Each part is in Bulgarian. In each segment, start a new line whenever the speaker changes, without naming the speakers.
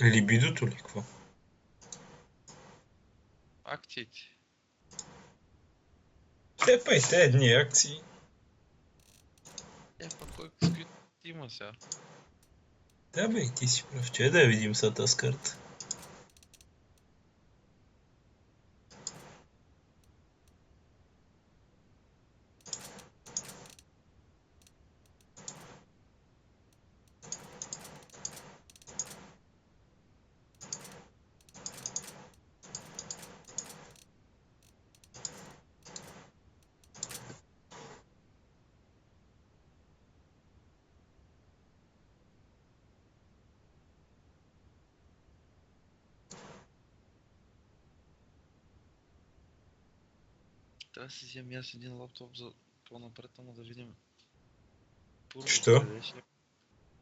Либидото ли, какво?
Акциите.
Те па и те едни акции.
Па кой с които има сега?
Да бе, и ти си прав. Че да я видим са тази карта.
Трябва да си взема аз един лаптоп за по-напред, ама да видим. Първо
Що?
откъде ще...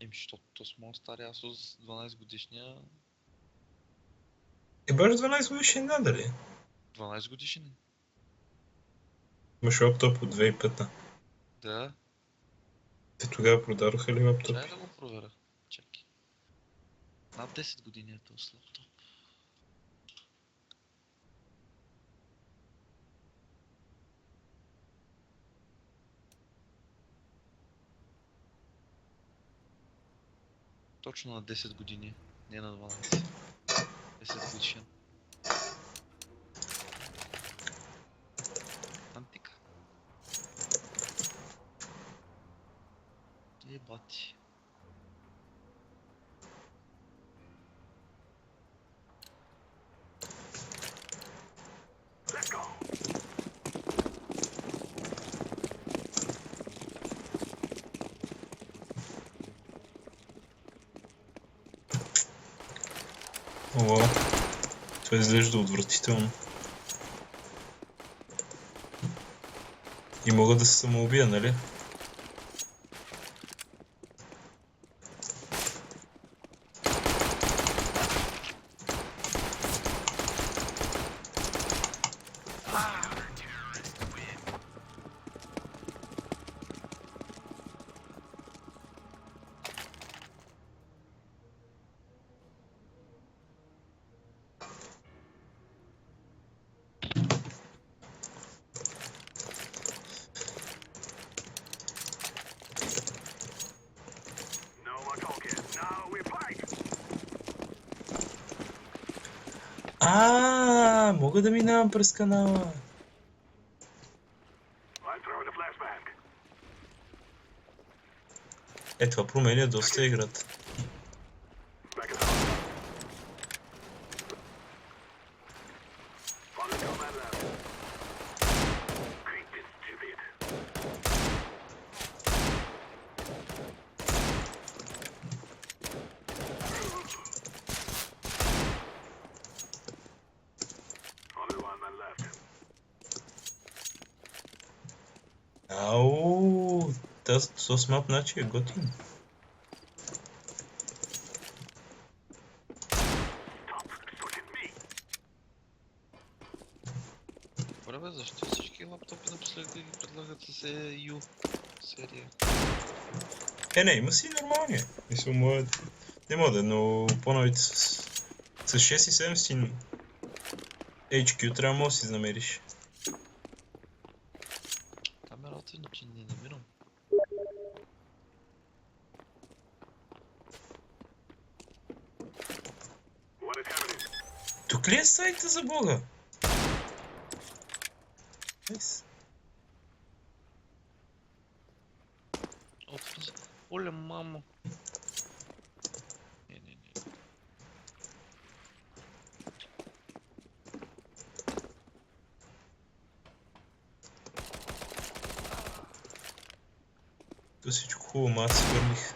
защото то с моят стари Asus 12 годишния...
Баш 12 годишни надали.
12 годишен.
Имаш лаптоп от 2005.
Да.
Те тогава продадоха ли лаптопи?
Чай да го проверя. Чакай. Над 10 години е този лаптоп. Точно на 10 години, не на 12. 10 годишен. Антика. Бати.
О, това изглежда отвратително. И мога да се самоубия, нали? Мога да минавам през канала. Това променя доста играта. Ау, този мап значи е готин.
Добре бе, защо всички лаптопи напоследък ги предлагат с EU серия?
Не, има си нормалния. Мисля, не мога, но по-новите с 6 и 700 HQ трябва да си намериш.
Камерата че не намирам.
Тук ли е сайта за бога? Найс.
Оле, мамо! Не.
То всичко хубаво, аз се върних.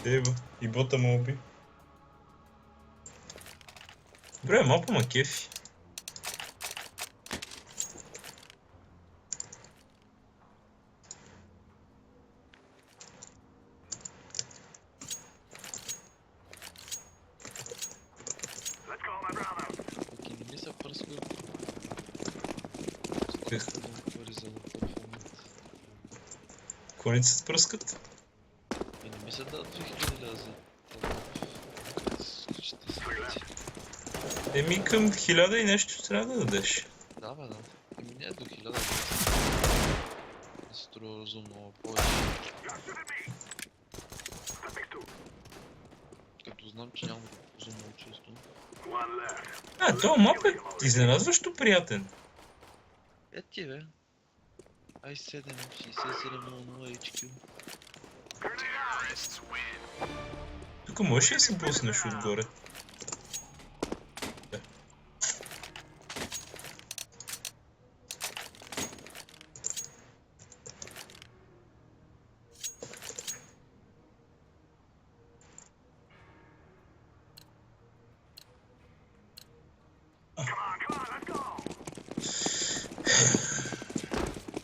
Ева, и бота ме уби. Добре, мапа ма кефи.
Пък и не ми се пръска.
Ех.
Става много пари за перформанс.
Коници се спръскат?
И не ми се дадат 2000 лева за това. Ще се върти.
Еми към 1000 и нещо трябва да дадеш.
Да, бе, да. Еми не е до 1000 лева. Не се струва разумно повече. Като знам, че няма разумно често.
Този мап е изненадващо приятен.
Е ти бе. i7 6700 HQ.
Тук можеш ли да се буснеш отгоре? Да.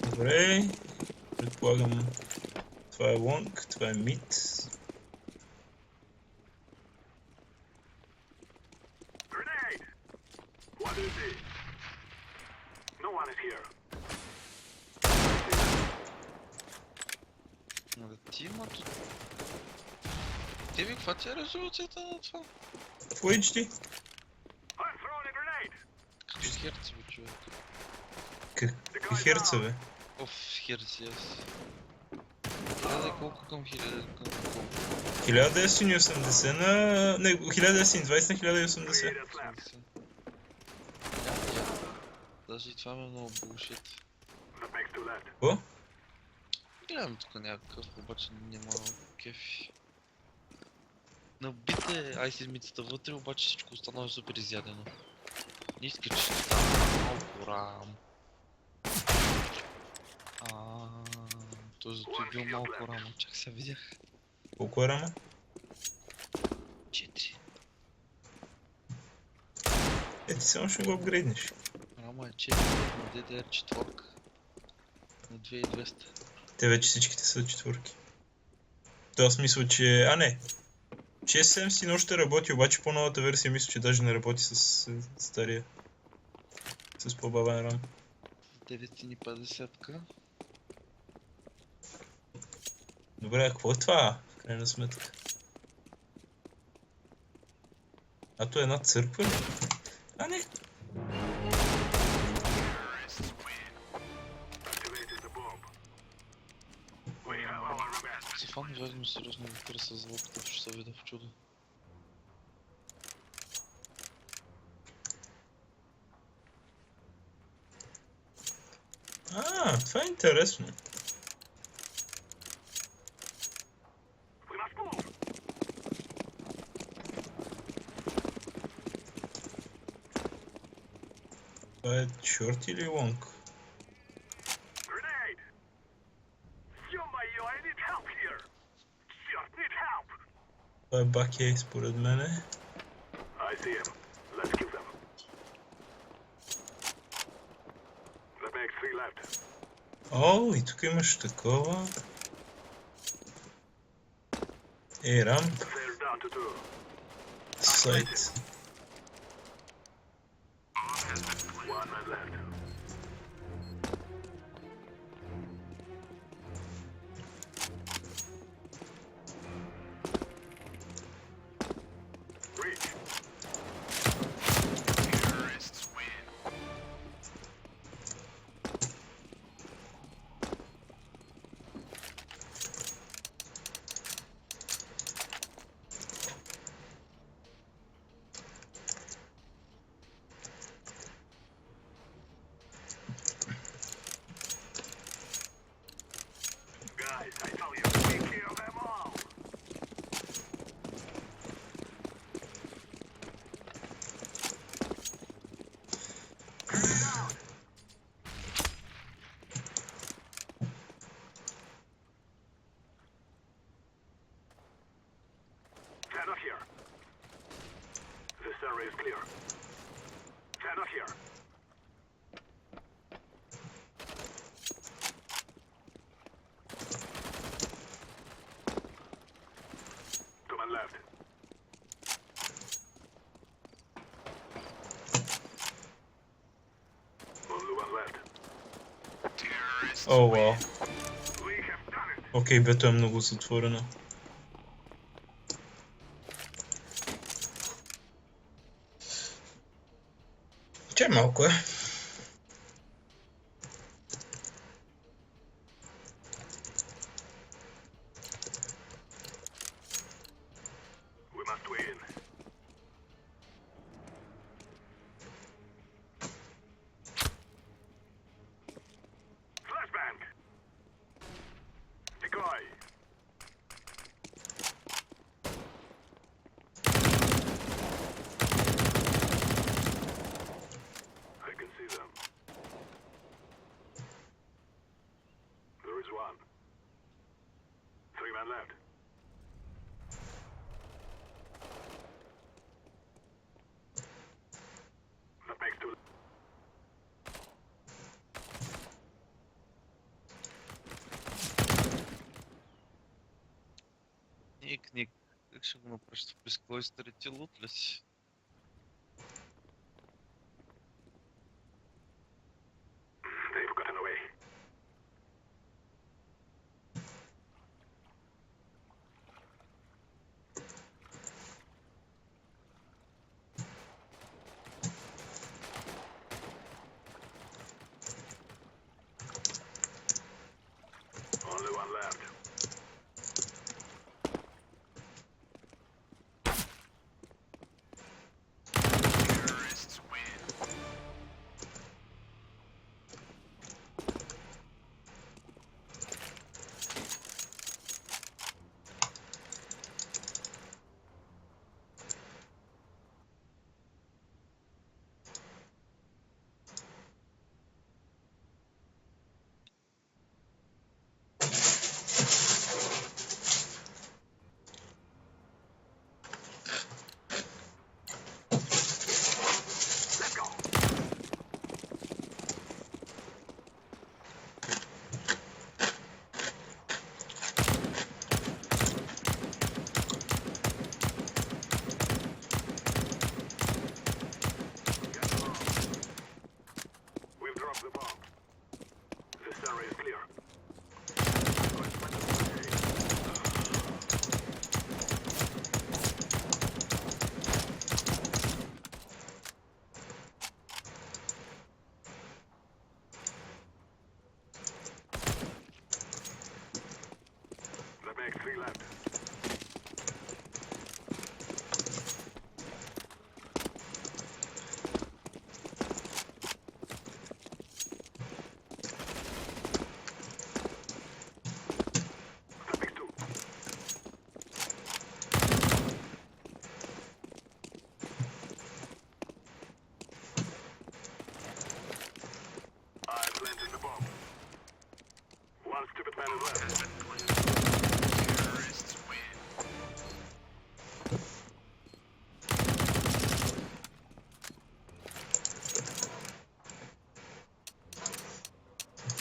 Добре. Предполагам, това е лонг, това е мид.
Да ти има тут... Ти ми, каква ти е резолюцията на това?
Full HD.
Какви херци бе, човек?
Какви херца, бе?
Оф, херци, аз. Гледай колко към 1000, към колко?
1980 на... Не, 1920 на 1080.
80. Я. Даже и това ме е много булшит.
Какво?
Гледам тук някакъв, обаче няма кефи. Набите айсизмицата вътре, обаче всичко останало е супер изядено. Не иска, че ще става малко рам. Той зато е бил малко рам, чак сега видях.
Колко е рама?
4.
Ти само ще го апгрейднеш.
Рама е 4 на DDR4 на 2200.
Те вече всичките са четвърки. Това смисъл, че... А, не. 6.7 си още работи, обаче по-новата версия мисля, че даже не работи с стария. С по-бавен рам.
950-ка.
Добре, а какво е това, в крайна сметка? А то е една църква ли? А, не.
Стефан верно сериозно го търся звук, като ще се видя в чудо.
Това е интересно. Това е шорт или лонг? Това е бакей според мене. О, и тук имаш такова. Рамп. Сайт. О, вау. Окей, бето е много затворено. Че малко е.
Ник, как ще го направиш през клойстерите, лут ли си?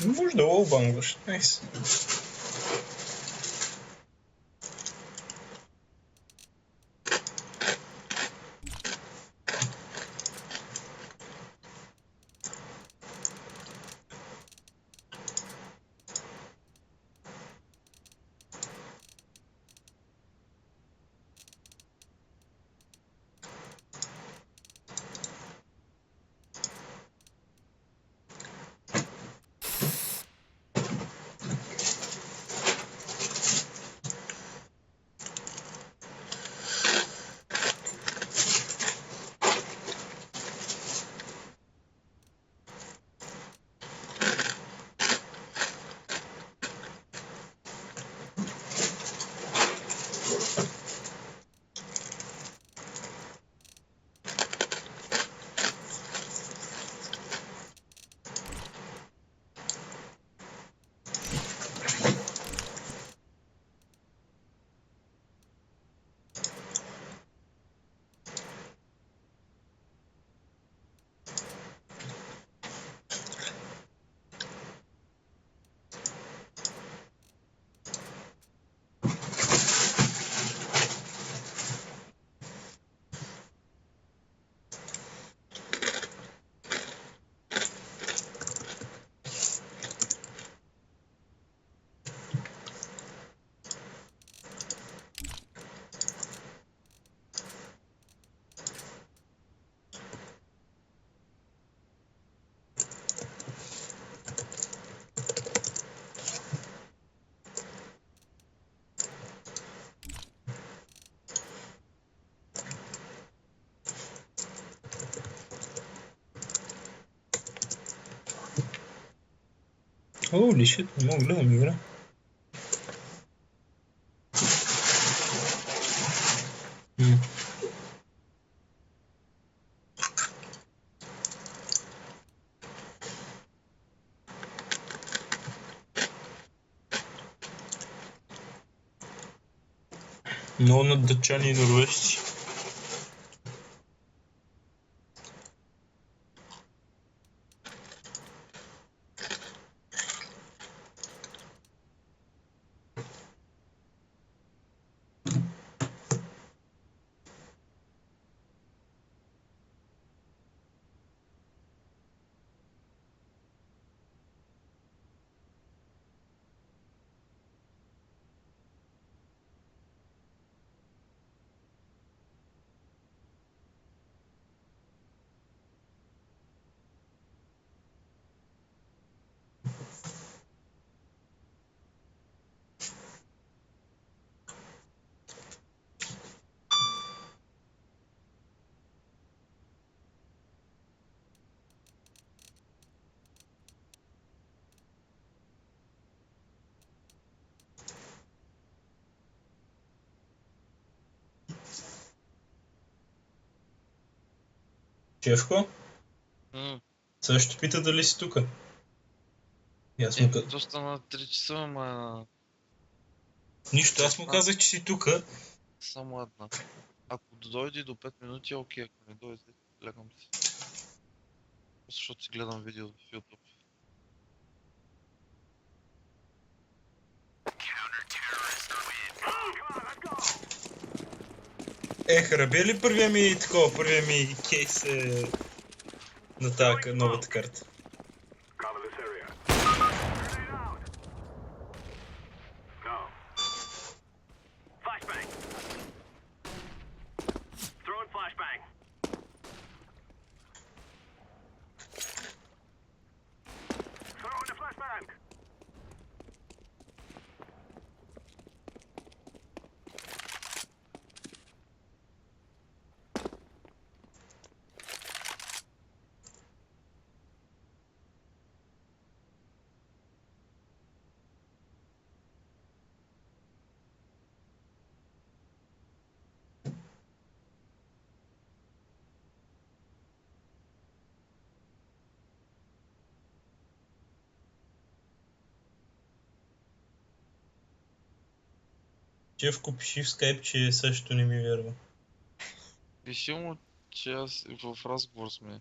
Може да лоубангваш, найс. О, лишит, не мога гледам игра. М. Много на дъчани и норвежци. Чевко, също пита дали си тука. И аз му казах.
То стана 3 часа, ама
Нищо, аз му казах, че си тука.
само една. Ако дойде до 5 минути, окей, ако не дойде, лягам си. Защото си гледам видео в YouTube.
Раби ли първия ми кейс на тази новата карта? Чевко, пиши в скайп, че също не ми вярва.
Пиши му, че аз в разговор сме.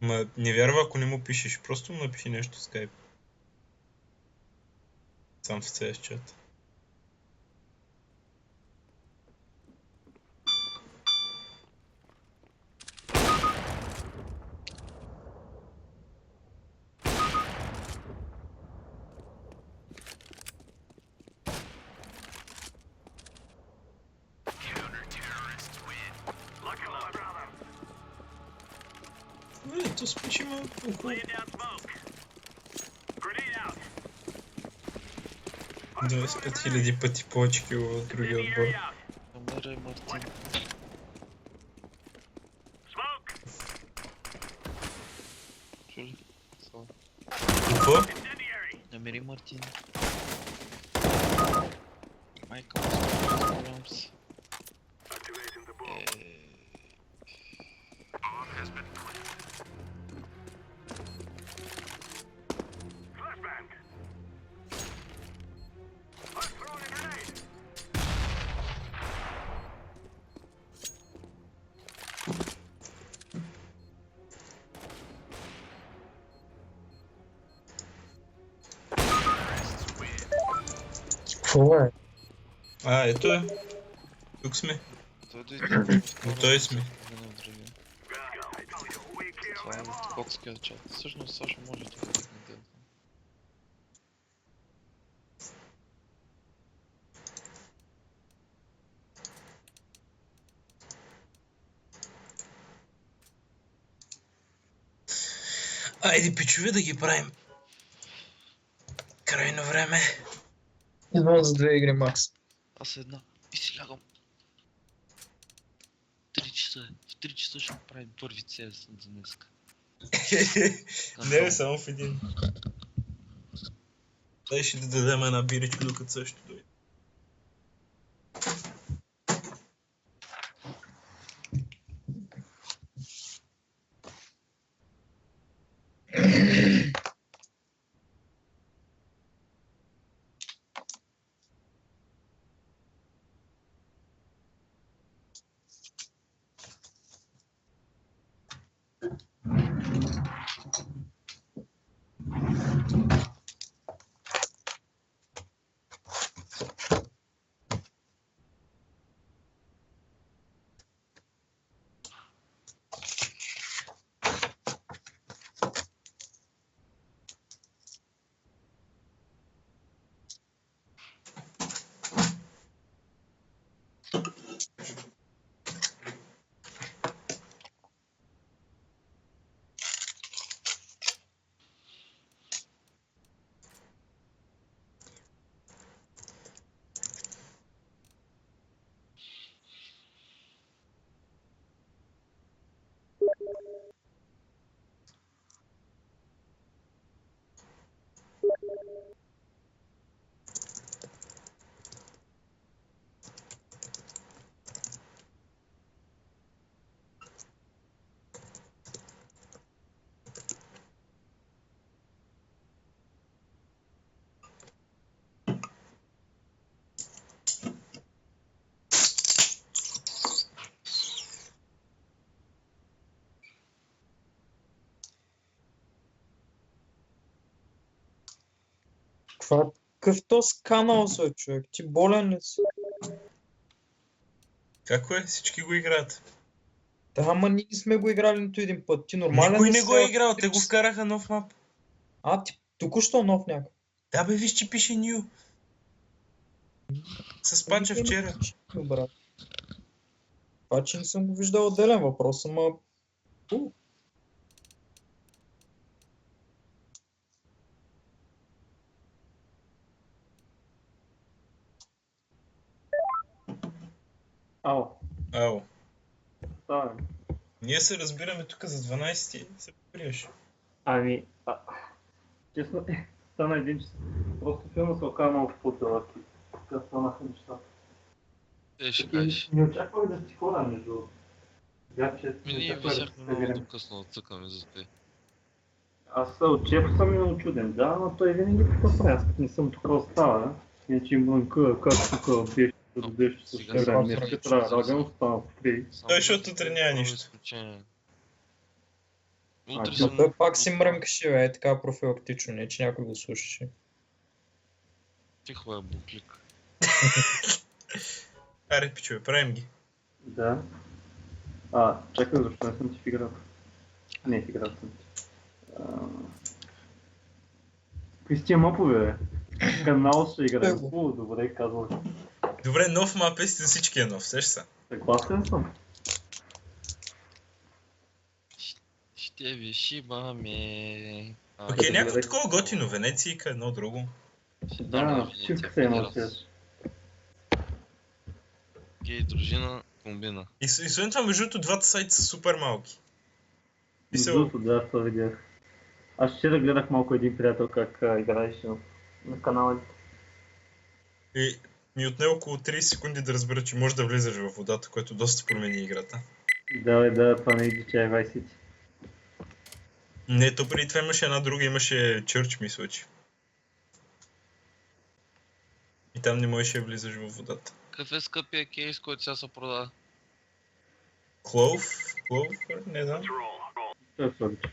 Ма не вярва, ако не му пишеш. Просто му напиши нещо в скайп. Сам в CS чат. Ето спичи ме ухо. 25 000 пъти повече кило от другия отбор.
Намеря Мартин. Чули? Слава.
Какво?
Намери Мартин. Майка му спомням се.
Какво е?
Ето е. Тук сме.
Той дойде.
Готови сме.
Това е котския чат. Всъщност Сашо може да го не.
Айде, пичове, да ги правим. Крайно време.
Идвам за 2 игри макс.
Аз една и си лягам. 3 часа. В 3 часа ще направим първи CS за днеска.
Не бе, само в един. Дай ще да дадем една биричка, докато също дойде.
Какъв то сканал са, човек? Ти болен ли си?
Како е? Всички го играят.
Да, ама ние не сме го играли нито един път. Ти нормален
Никой
ли
не
си?
го е играл, те го вкараха нов мап.
А, ти току-що нов някакъв.
Да бе, виж, че пише New. С пача вчера.
Брат. Това, че не съм го виждал отделен въпрос, ама...
Ало,
Ало.
да,
Ние се разбираме тук за 12 се приеш.
ами, честно, стана един час. Просто филма се оказа малко по-дълъг и така станаха нещата.
Ще кажеш.
Не очаквах да си хора, между другото. Бях, че
Ми ние висяхме много до-късно да цъкаме за те.
Аз от Чепо съм и очуден, да, но той винаги какво прави, аз като не съм тук остава, иначе имам как тук беше с
Сега
време,
съм
днес
сред-
трябва да радям, остава в 3.
Той, защото утре няма нищо.
Изключение.
А,
Утре
но
съм...
Но той пак си мръмкаше, бе, е така профилактично, не че някой го слушаше.
Тихо е, буклик.
Аре, пичове, правим ги.
Да. Чакай, защо не съм ти в играта? Не, в играта съм ти. Какви сте мапове, бе? Канал ще играе.
Его.
Добре, казваш.
Добре, нов мап е, за всички е нов, сеш са.
Съгласен съм.
Ще ви шибаме.
Окей,
да,
някакво
да.
такова готино, Венецийка, едно друго.
Ще дам на
Да,
Венеция,
всички се едно
педерас. Гей, дружина, комбина.
И освен това, между другото, двата сайта са супер малки. Мисъл,
Другото, да, това видях. Аз вчера гледах малко един приятел как играеше на канала.
и ми отне около 30 секунди да разбера, че можеш да влизаш във водата, което доста промени играта.
Да, това не е DJI Vice City.
Не, то преди това имаше една друга, имаше Church, мисля, че. И там не можеше да влизаш във водата.
Какъв е скъпия кейс, който сега се продава?
Клоув, не знам.
Той е слабичък.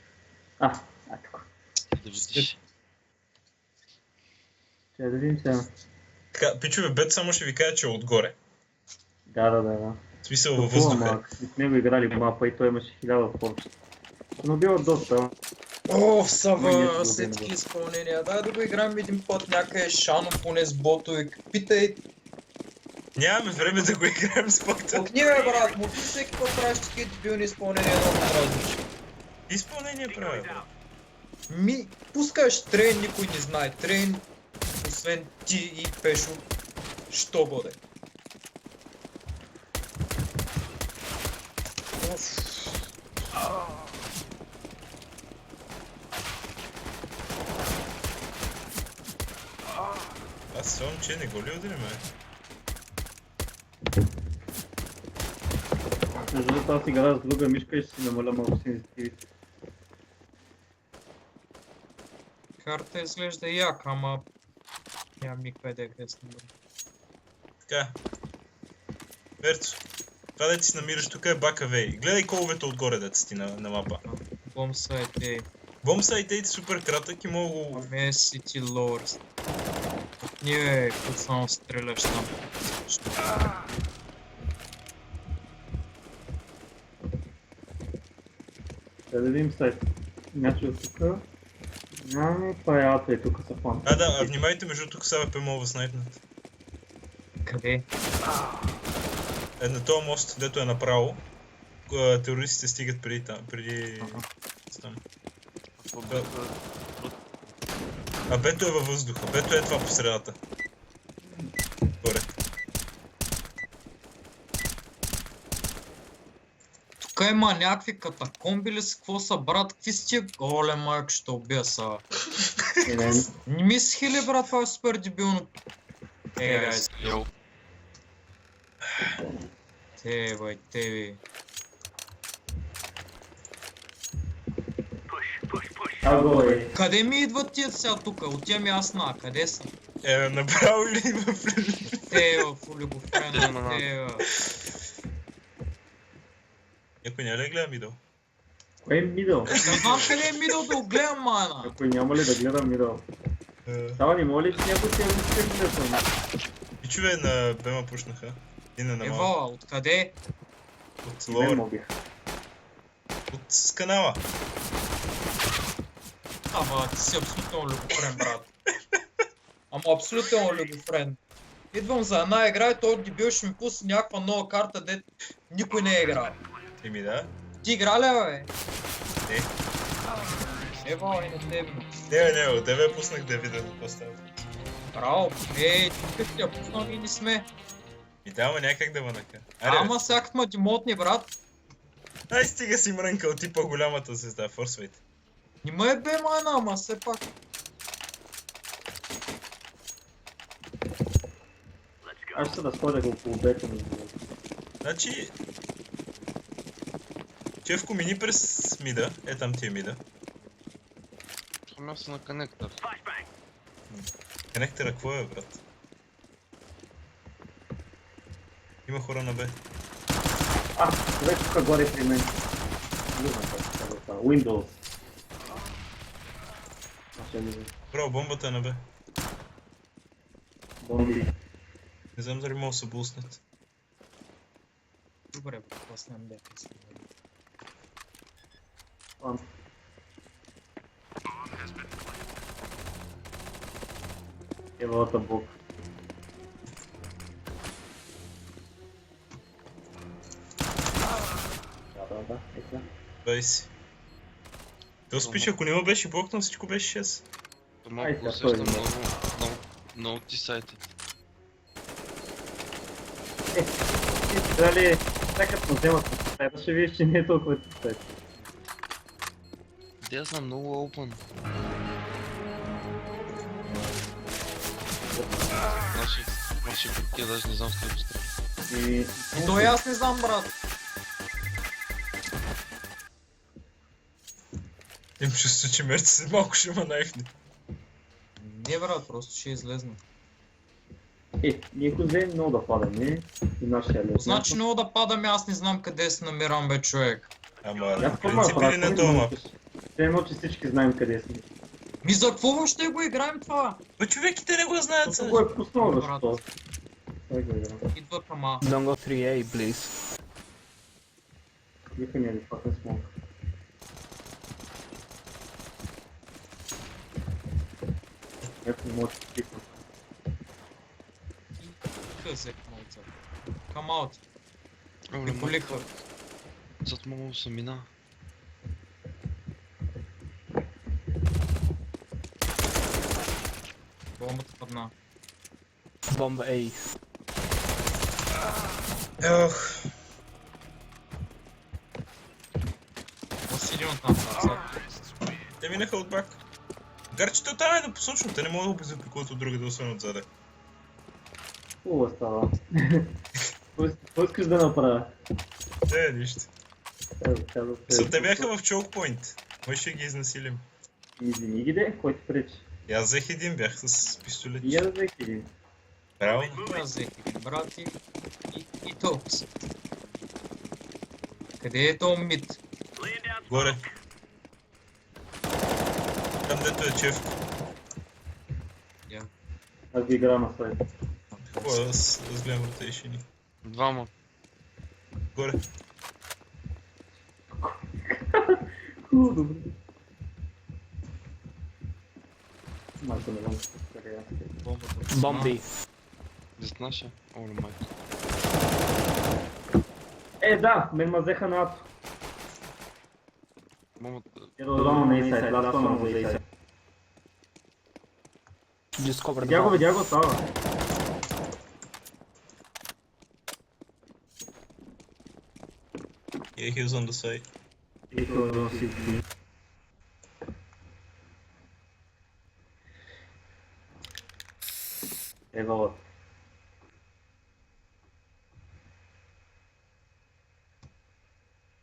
Тук.
Да видиш.
Чай да видим сега.
Така, пичове, бед само ще ви кажа, че е отгоре.
Да.
В смисъл във
Какво,
въздуха.
ама, не сме го играли мапа и той имаше 1000 порта. Но било доста.
О,
Ма,
Сава,
ние
след
го
такива изпълнения. Дай да го играем един път някъде шано поне с ботове. Питай,
Нямаме време да го играем с пакта.
пък ние, брат, му ти всеки път правиш такива дебилни изпълнения, много дразниш.
Изпълнение правя, брат.
Пускаш трейн, никой не знае. Трейн, освен ти и Пешо, що бъде.
Това момче не го ли удари, ме?
Между другото, аз играя с друга мишка и ще си намаля малко сензитивите.
Карта изглежда яка, ама... Нямам никаква идея къде съм.
Така. Верцо, това да ти се намираш тук е Бака Вей. Гледай коловете отгоре да ти на мапа.
Бомбсайт е...
Бомбсайт е супер кратък и мога...
Аме Сити Лоурс. Ние, като само стреляш там.
Да видим сайт. Някой от тук. Ами, това е ата и тук са фан.
Да, внимайте, между тук са АВП мога да снайпнат.
Къде?
На този мост, дето е направо, терористите стигат преди там, преди... там.
Ако бе,
А бето е във въздуха, бето е това по средата. Горе.
Тук има някакви катакомби ли с какво са, брат? Какви си тия голе, майко, ще убия са. Не мислих ли, брат, това е супер дебилно. Гайс.
йоу.
Те, бай, те ви. Къде ми идват тия сега тука? Отивам и аз на. Къде са?
Направо или в...
Те в олигофрена, те в...
Някой няма ли гледа мидъл?
Кое е мидъл?
Не знам къде е мидъл да го гледам, мана.
Някой няма ли да гледа мидъл? Става ни моли, че някой тя не ще гледа.
Пичове на Бема пушнаха. И на Намал.
Ева, откъде?
От
Не
лор.
мобих.
От канала.
Ама ти си абсолютно олигофрен, брат. Ама абсолютно олигофрен. Идвам за една игра и той дебил ще ми пусне някаква нова карта, де никой не е играл.
Еми да.
Ти игра ли, бе?
Не.
Ева, и на тебе.
Не, от тебе пуснах да видя какво става.
Браво, тук ти я пуснал и не сме.
И да, ама някак да мънака.
Ама сега сме демотни, брат.
Ай, стига си мрънкал ти по-голямата звезда, форсвайте.
Нима е бе, мана, ама все пак.
Аз ще да сходя го по бета между другото.
Значи... Чевко мини през мида, там ти е мида.
Това място на коннектор.
Коннектора какво е, брат? Има хора на Б.
Човек тук горе при мен. Windows.
Браво, бомбата е на Б.
Бомби.
Не знам дали мога да се блуснат.
Добре, пуснем бе.
Фан. Евалата бог. Да, ека.
20. Той спич, ако не ме беше блокнал, всичко беше 6.
То малко
Ай,
усещам
сега той
много ти сайта.
Дали, така като вземат на сайта, ще видиш, че не е толкова ти сайт.
Де съм много open. Наши крутия даже не знам с какво стреля.
И
То и аз не знам, брат.
Им чувство, че мерци след малко ще ма найфне.
Не, брат, просто ще излезна.
ние го вземем много да падаме и нашия лес.
Значи много да падаме, аз не знам къде се намирам, бе, човек.
Ама,
Аз
в принцип или на този мап?
Все едно, че всички знаем къде сме.
Ми за какво въобще го играем това?
Бе, човеките не го знаят
Защото
сега.
го е пуснал,
Брат.
защо? Той го игра.
Идва към А.
Don't go 3A, please.
Никой не е адекватен смок. Някой може да пипна.
Къзек, малца. Come out.
Оле,
И поликва.
Зад много съм мина.
Бомбата падна.
Bomb A.
Ох,
Оси един от нас, назад.
те минаха от бак. Гарчето там е да посочно, те не могат да обезопикуват от другата, освен отзаде.
Хубаво става. Какво искаш да направя?
Нищо.
Казва се.
Са те бяха в choke point. Мой ще ги изнасилим.
Извини ги де, кой ти пречи?
И аз взех един, бях с пистолет.
И аз взех един.
Браво.
Аз взех един брат и толкова. Къде е то мид?
Горе. Там дето е чеф.
Аз ги играя на сайт.
Хубаво, аз гледам ротейшени.
Двама.
Горе.
Хубаво, добре. Майко не знам къде е.
Bomb B.
Зад наша. Оле майко.
Да, мен ме взеха на ато.
Бомбата...
Долу на A-сайт, ласта на A-сайт.
Just cover the
Видя
bomb.
го, става.
Yeah, he was on the side.
Ева.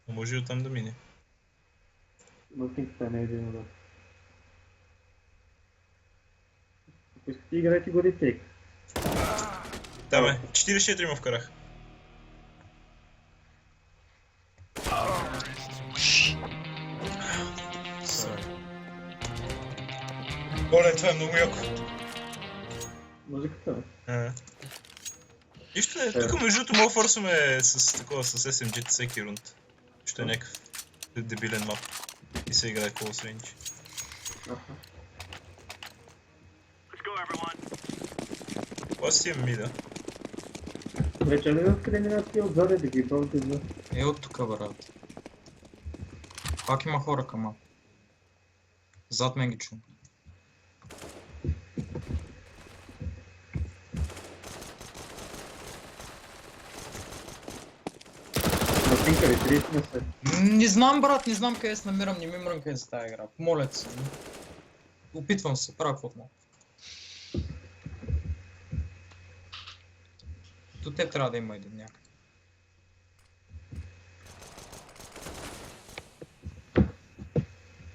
Може и оттам да мине.
Мътниката не е един удар. Ако искате играйте го ретейк.
Там е. 4-4 му вкарах. Оле, това е много яко.
Музиката бе.
Нищо не, тук между другото мога форсваме с такова, с SMG всеки рунд. Ще е някакъв дебилен мап. И се играе Close Range.
Аха.
Това си имам мида.
Вече не знам къде минат тия отзаде да ги пробвате за...
Е от тук, брат. Пак има хора към мап. Зад мен ги чувам.
Мътника ли, 30 на след.
Не знам, брат, не знам къде се намирам, не ми мрънкай за тази игра. Моля се. Опитвам се, правя каквото мога. До теб трябва да има един някакъв.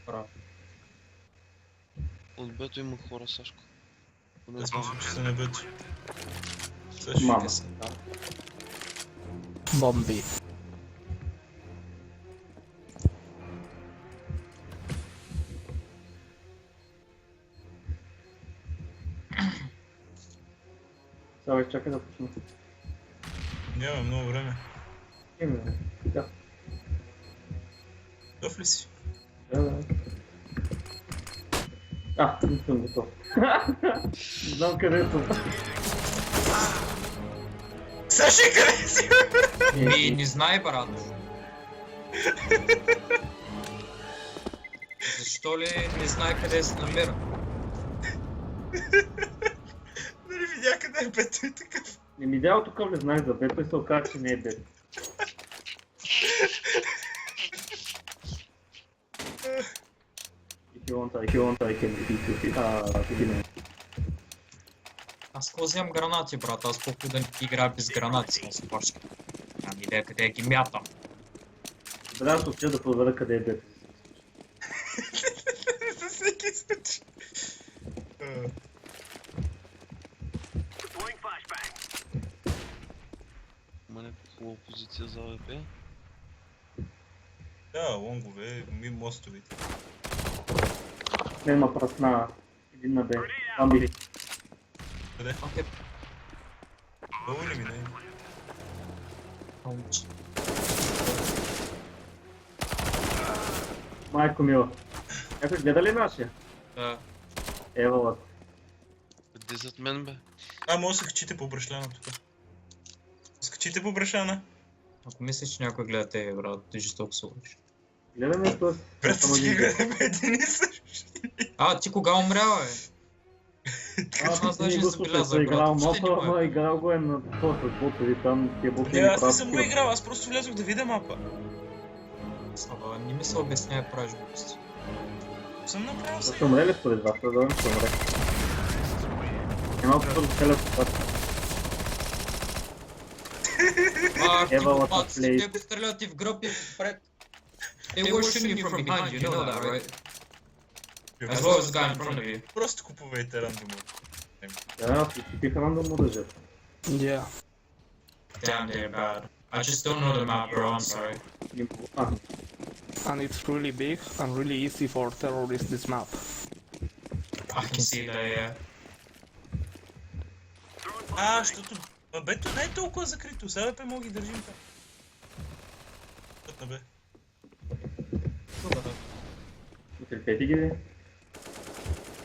Браво.
От бето има хора, Сашко. Поне
Аз
двама.
мисля, че са на бето. Сега ще
Мама.
Се, да.
Bomb B.
Сега бе, чакай да почна.
Няма много време.
Име, да.
Готов ли си?
Да. Не съм готов. Не знам къде съм.
Саши, къде си?
Не знай, брат. Защо ли не знае къде се намира?
Нали видя къде е бето и такъв.
Не ми дяло тук не знаеш за бето и се оказа, че не е бето. If you want, I can beat you.
Аз какво вземам гранати, брат? Аз по-хубаво да играя без гранати с спашка. Нямам идея къде ги мятам.
Добре, аз отида да проверя къде е бето.
За всеки случай.
Има някаква хубава позиция за АВП.
Да, лонгове, мостовете.
Мен ма пръсна един на Б. Там били.
Къде?
А те
Долу ли ми не?
паучи.
Майко мила. Някой гледа ли нашия?
Да.
Ева,
Къде зад мен бе?
Може да се качите по брашляна тук. Скачите по брашляна.
Ако мислиш, че някой гледа тебе, брат, ти жестоко се лъжиш.
гледаме това.
Брат, всички гледаме един и същи.
Ти кога умрява, бе? Аз даже не забелязах,
играл
брат. Въобще
мапа,
никога.
ама играл го е на това с ботови там, тия ботови
Не, аз не съм го играл, аз просто влязох да видя мапа.
Абе, не ми се обяснява, правиш глупости.
Съм направил
Ще
сега.
умре ли според вас? Да, ще умре. Няма първо целя по това.
Ах, ти
Евалата
глупаци,
плей.
те го стрелят и в гръб и впред. They were shooting you from behind, you know that, right? As well as the guy in front of you.
Просто купувайте рандомо.
Да, купих рандом младежа.
Yeah.
Damn, they're bad. I just don't know the map, bro, I'm sorry.
And it's really big and really easy for terrorists this map.
I can see that, yeah.
Защото... Бето не е толкова закрито, сега бе мога ги държим там. Защото бе.
Укрепете ги, бе.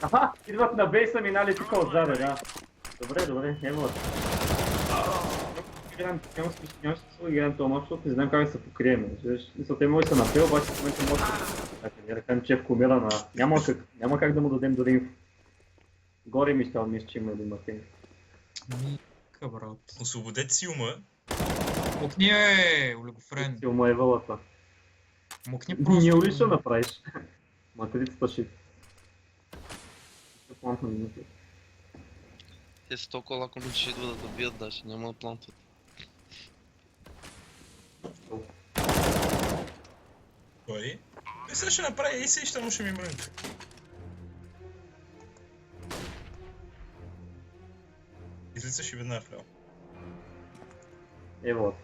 Аха, идват на бейса, минали тук отзаде, да. Добре, няма. Нямам смисъл да играем този мач, защото не знам как да се покрием. Мисля, те може да са напел, обаче в момента може да ръкам Чевко умира на... Няма как да му дадем дори инфо. Горе ми става мисля, че има да има тенг.
Ника, брат.
Освободете си ума.
Мукни, олигофрен.
Силма е вълата.
Мукни
Ние
просто.
ли ще направиш? Матрицата ще... Ще плантна минути.
Те са толкова лакоми, че идват да добият даже, няма да плантват.
Кой? И сега ще направи и си, ще му ще ми мрънка. Излизаш и веднага вляво.
Ево.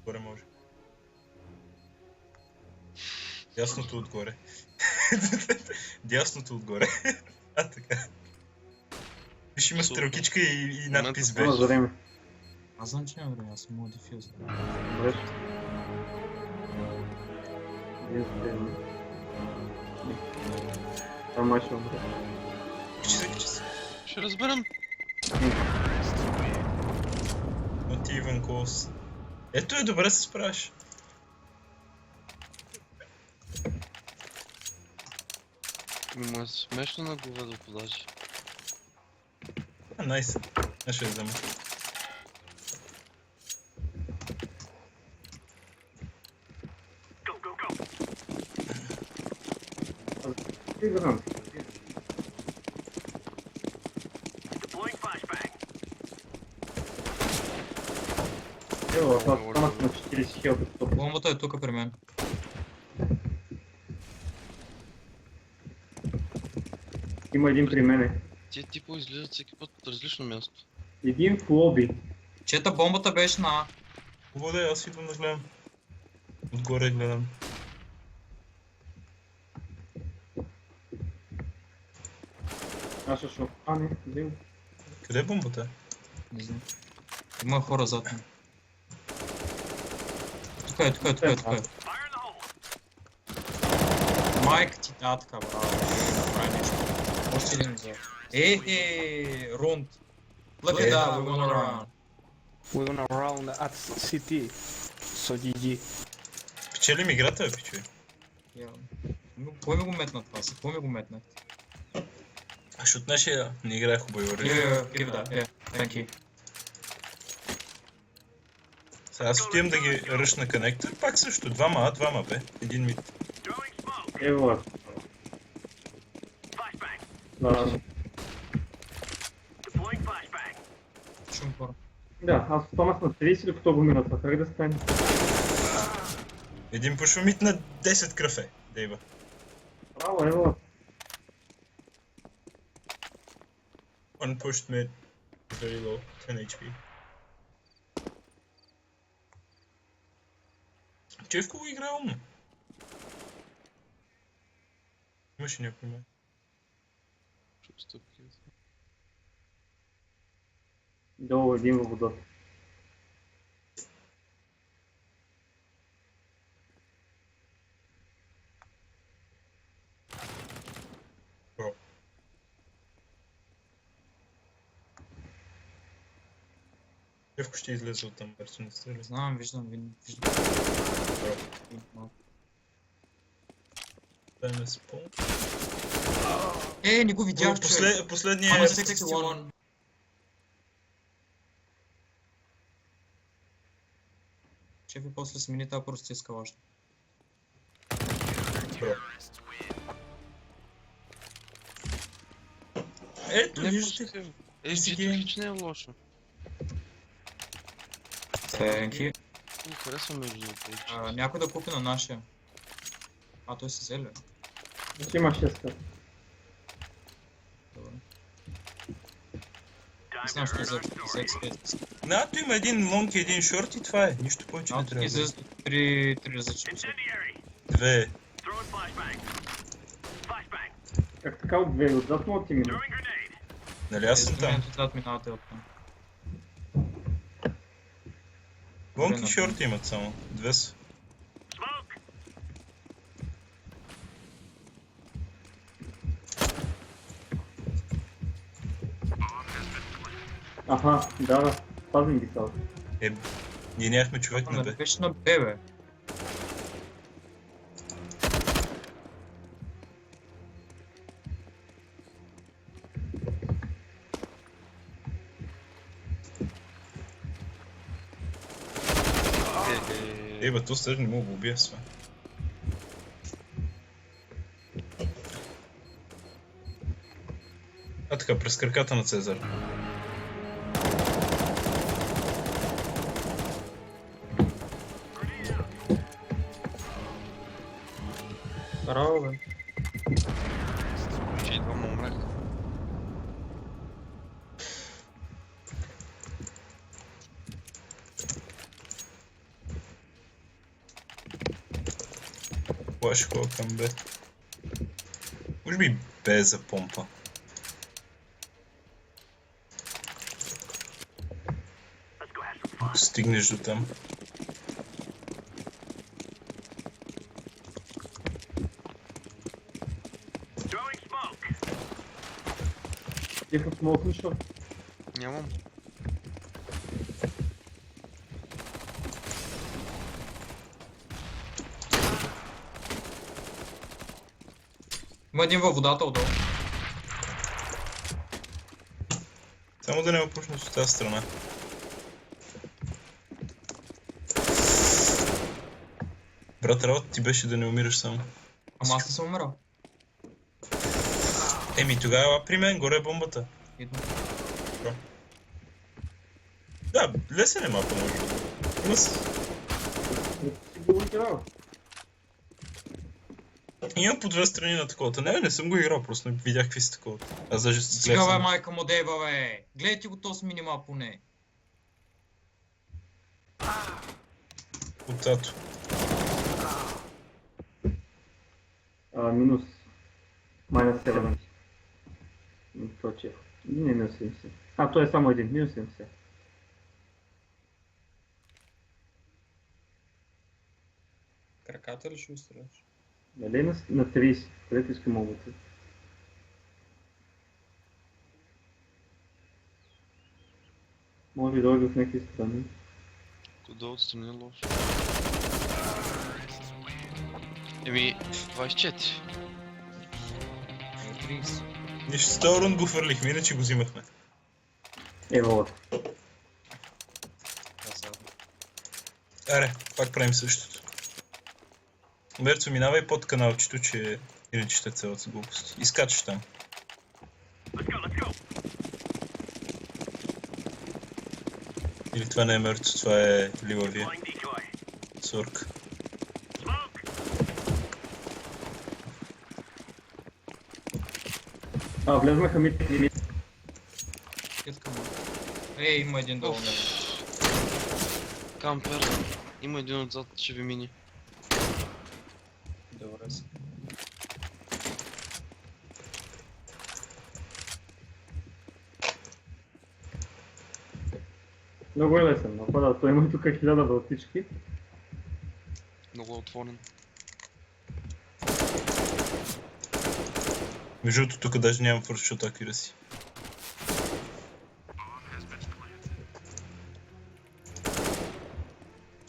Горе може. Дясното отгоре. Дясното отгоре. Така. Виж, има стрелкичка и надпис
Това
беше.
за време.
Аз знам, че няма време, аз съм мога дефюз.
Добре. Това май ще умре.
Качи се.
Ще разберем.
Not even close. Ето е, добре се справиш.
Му е смешно на говедото даже.
Найс. Аз ще я взема.
Играм. Ево, това станах на 40 хилта.
Бомбата е тук при мен.
Има един при мене.
Тия типове излизат всеки път от различно място.
Един в лоби.
Чета, бомбата беше на А.
Хубаво да е, аз идвам да гледам. Отгоре гледам.
Аз ще шо. А, не, взем.
Къде е бомбата?
Не знам. Има хора зад мен. Тук е. Майк ти татка, браво. Направи нещо. Още един за. Рунд. Look at that, we went around.
We're gonna round at CT. So GG.
Печелим играта, бе, пичове.
Кой ми го метна това? Кой ми го метна?
Защото нашия не играе хубаво.
Give that, yeah, thank you.
Сега аз отивам да ги ръш на коннектор, пак също. Двама бе. Един мид.
Ево. Да,
Шум хора.
да, аз останах на 30, докато го минат. Как да стане?
Един пушва мид на 10 кръфе. Дейва.
Браво, ево.
One pushed mid. Very low. 10 HP. Чевко го играе умно. Имаше някой ме.
Стъпки.
Долу един във водата.
Бро. Чевко ще излезе от там, персо не стреля.
Знам, виждам.
Дай ме спол.
Не го видях, човек.
Последния
Ама
е...
61. Чеф и после смени тази простиска още.
Ето,
Не
виждате.
пускай.
си
чисто
ги.
хич не е лошо.
Thank you.
Ми харесва между другото.
Някой да купи на нашия. Той си взели.
Значи има 6 карта.
Добре. Не знам, ще за XP.
Нато има един лонг и един шорт и това е. Нищо повече не трябва.
Излизат три различни посоки.
Две.
Как така от две? Отзад му ти мина.
Нали аз съм там.
Отзад минавате от там.
Лонг и шорт имат само. Две са.
Аха, да. Пазим ги сега.
Ние нямахме човек на
Не
Б.
беше на Б, бе.
Бе, то стъж не мога го убия с това. Така, през краката на Цезар.
Браво, бе.
Че и двама умряха.
Плаш хора към Б. Може би Б за помпа. Ако стигнеш до там.
Тихо смолкнеш, шо?
Нямам.
Има един във водата отдолу.
Само да не ме пушнеш от тази страна. Брат, работа ти беше да не умираш само.
Ама аз не съм умирал.
Еми тогава при мен, горе е бомбата.
Идвам.
Да, лесен е мапа, може. Има с...
Си го играл.
Има по две страни на таковата. Не съм го играл, просто не видях какви са таковата. Аз даже с
Стига, бе, майка му Дейва, бе. Гледайте го този минимал поне.
от тато.
Минус. Майнус 7. Точно. Не, минус 70. То е само един. Минус 70.
Краката ли ще устроиш?
Нали на 30, където искам обута. Може да дойде от някакви страни.
Куда отстрани лошо? Еми, 24.
30.
Нищо, с този рунд го фърлихме, иначе го взимахме.
Ево.
Аре, пак правим същото. Берцо, минавай под каналчето, че иначе ще целят с глупости. Изкачаш там. Или това не е Мерцо, това е Ливавия. Сорк.
Влезнаха мид.
Кетка му. Има един долу него.
Кампер. Има един отзад, ще ви мини.
Добре си.
Много е лесен, напада. Той има тук 1000 вълтички.
Много е отворен.
Между другото, тук даже нямам фършот акюраси.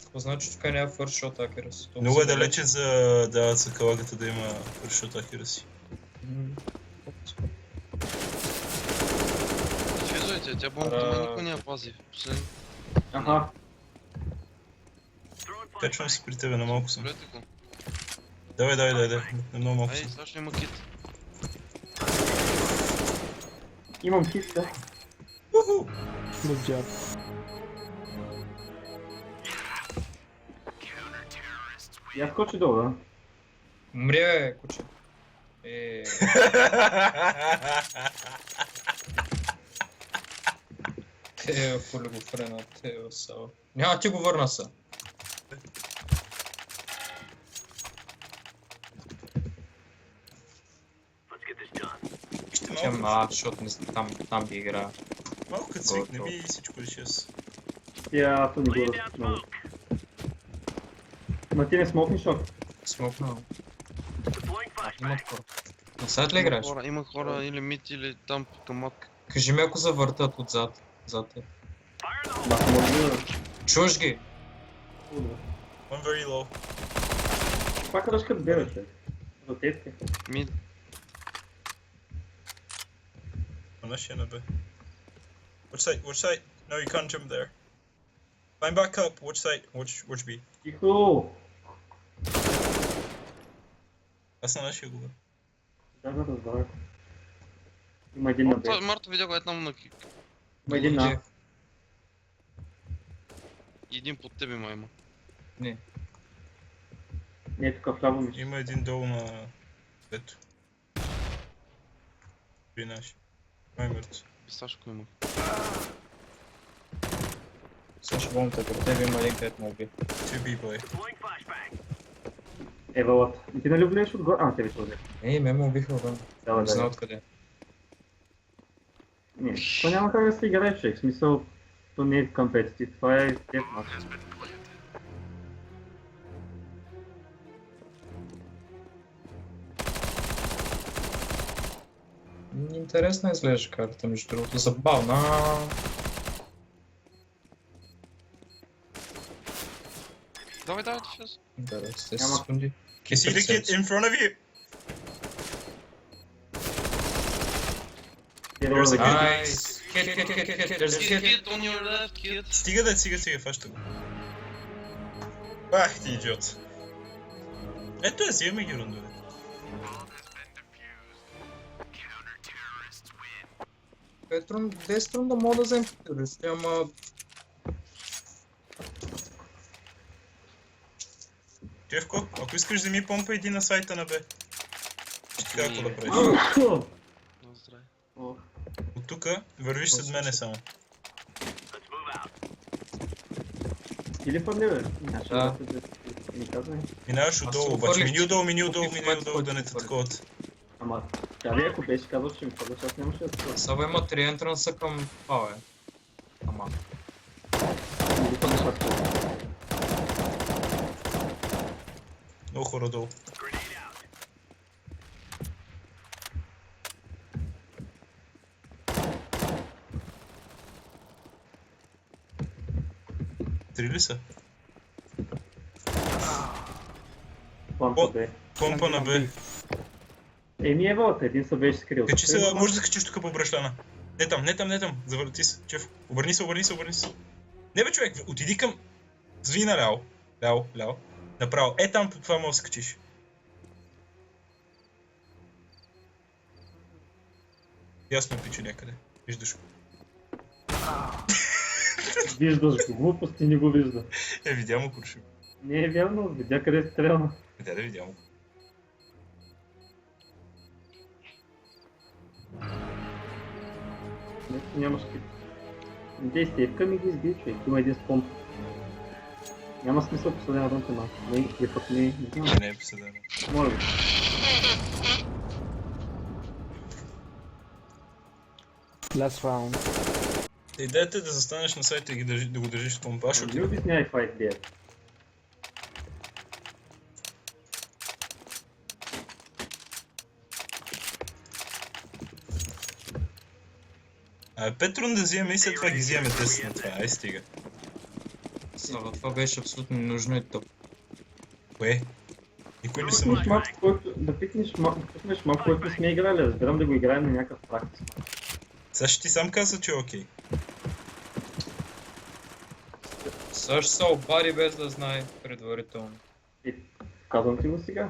Какво значи тук няма фършот акерас?
Много е далече за калагата да има фършот акюраси.
Физуйте, тя бомбата никой не я пази. Освен...
Аха.
Качвам се при тебе, на малко съм.
Спрете го.
Давай, на много малко
Ей,
съм.
сега ще има кит.
Имам хит, да.
Уху!
Good job.
Я скочи долу, да?
Умре, куче. Те, коли го френа, те са. Няма ти го върна са.
Вижте
Чем,
малко,
защото не там ги игра.
малко като свикне ми и всичко реши аз.
Тя не го разпит много. Ма ти не смокни шок.
Смокнал. Има хора. На сайт ли играеш?
Има хора или мид, или там към матка.
Кажи ми ако завъртат отзад. Зад те.
Ма може да...
Чуеш ги?
One very low.
Пак ръшкат бе, човек. Ротетки.
Мид.
On нашия на Б. Which side? No, you can't jump there. Climb back up, which side? Which B?
Тихо!
Аз на нашия го бе.
Да, разбрах. Има един на бе.
Марто видя го една на кик.
Има един на...
И един под тебе ма има.
Не.
Не е тук вляво ми.
Има един долу на Бето. При наши. Май мъртв.
Писашко има.
Също болната при тебе има един където му уби.
2B boy.
Евалът. И ти нали влезеш отгоре? А, те вече отде.
Ме му убиха отвън.
Да,
Не знам
да.
откъде.
Не, то няма как да се играе, човек. В смисъл, то не е компетитив. Това е тет матч.
Интересна изглежда карта, между другото. Забавна.
Давай, сейчас.
Да, 10
Няма.
секунди.
You see the kid in front of you?
Евалът за
There's a
кит.
Найс! Kid, there's a kid.
Kid on your left, kid.
Стига, фаща го. Ах ти идиот. Ето я, взимаме ги рундове.
Петрон, 10 рунда мога да вземем терористи, ама...
Тевко, ако искаш да ми помпа, иди на сайта на Б. Ще ти кажа какво да правиш.
На здраве.
Ох,
От тука вървиш след мене само.
ти ли падне, бе? Нямаше
Да.
да ми казвай.
Минаваш
Аз
отдолу,
се
обаче
отвърлих,
мини
че
отдолу,
купих мед,
да не те
който
таковат.
Ама, тя ли ако беше казал, че ми падаш, аз нямаше да това.
Саба има 3 ентранса към това, бе. Ама.
Не го падаш, аз това.
Много хора долу. Три ли са?
Помпа бе.
Помпа на Б.
Еми Евалът, един се беше скрил.
Качи се, може да качиш тук по брашляна. Не там. Завърти се, чеф. Обърни се. Не бе, човек, отиди към... Зви наляво. Ляво. Направо. Там по това може да се качиш. Ясно пичу някъде. Виждаш го.
Виждаш го, глупости не го вижда.
Видя му курши.
Не е вярно, видя къде е стрелна.
Да видя му.
Нямаш кит. Дей степка ми ги изби, човек. Има един спомп. Няма смисъл последния рънт има. Не, пък не знам.
Не е посъдено.
Моля ви.
Last round.
Идеята е да застанеш на сайта и да го държиш в помпа,
Не
защото
ми обяснявай каква е идея.
Петрон да вземе и след това ги вземе 10 на това. Ай стига.
Саба, това беше абсолютно ненужно и тъп.
Кое? Никой не се
Пикнеш
мъчи.
малко, който, да пикнеш малко, който сме играли. Разбирам да го играем на някакъв практис.
Сега ти сам каза, че е окей.
Също се обади без да знае предварително.
Казвам ти го сега.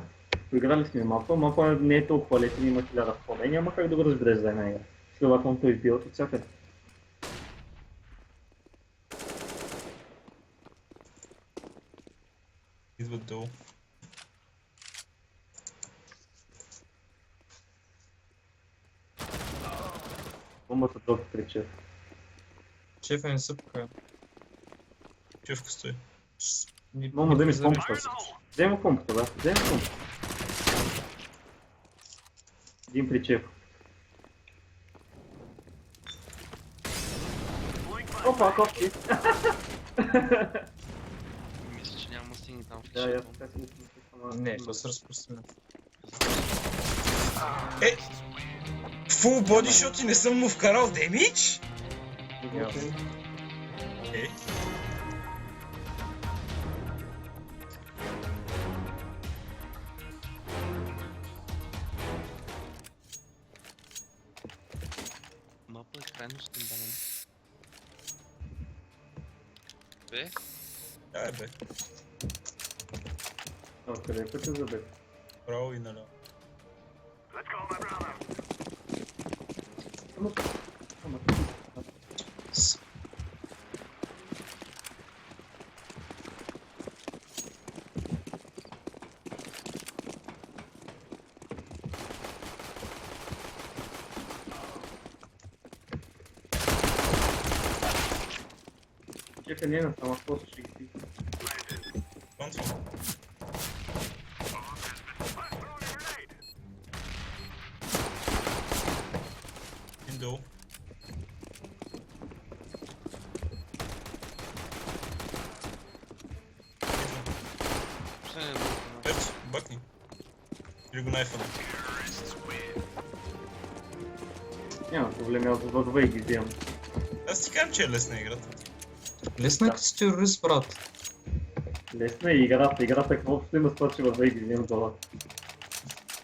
Поиграли сме мапа не е толкова лесен, има 1000 хода и няма как да го разбереш за една игра. Следователно той бил от всякъде.
Идват долу.
Бомбата долу причев.
Шефа не са покая.
Чевка стои.
Мога да ми помпата. Вземи му помпата, да. Вземи му помпата. Един причев. Опа, копки!
Мисля, че няма да стигне там в
Да, аз
клишето.
така си мисля, ама...
Не, то се разпространя.
Фул боди, защото не съм му вкарал демидж? Е.
Мапа е крайно скандален. Бе,
Ай бе,
А, къде пътя за бе?
право и наляво.
С-
Чека не е на сама, просто ще ги пи.
Контвам. Един долу.
последния друг.
Ето, бъкни. Или го найфана.
Няма проблеми, аз във две ги вземам.
Аз ти казвам, че е лесна играта.
Лесна като си терорист, брат.
Лесна е играта, играта какво общо има с това, че във две ги вземам това.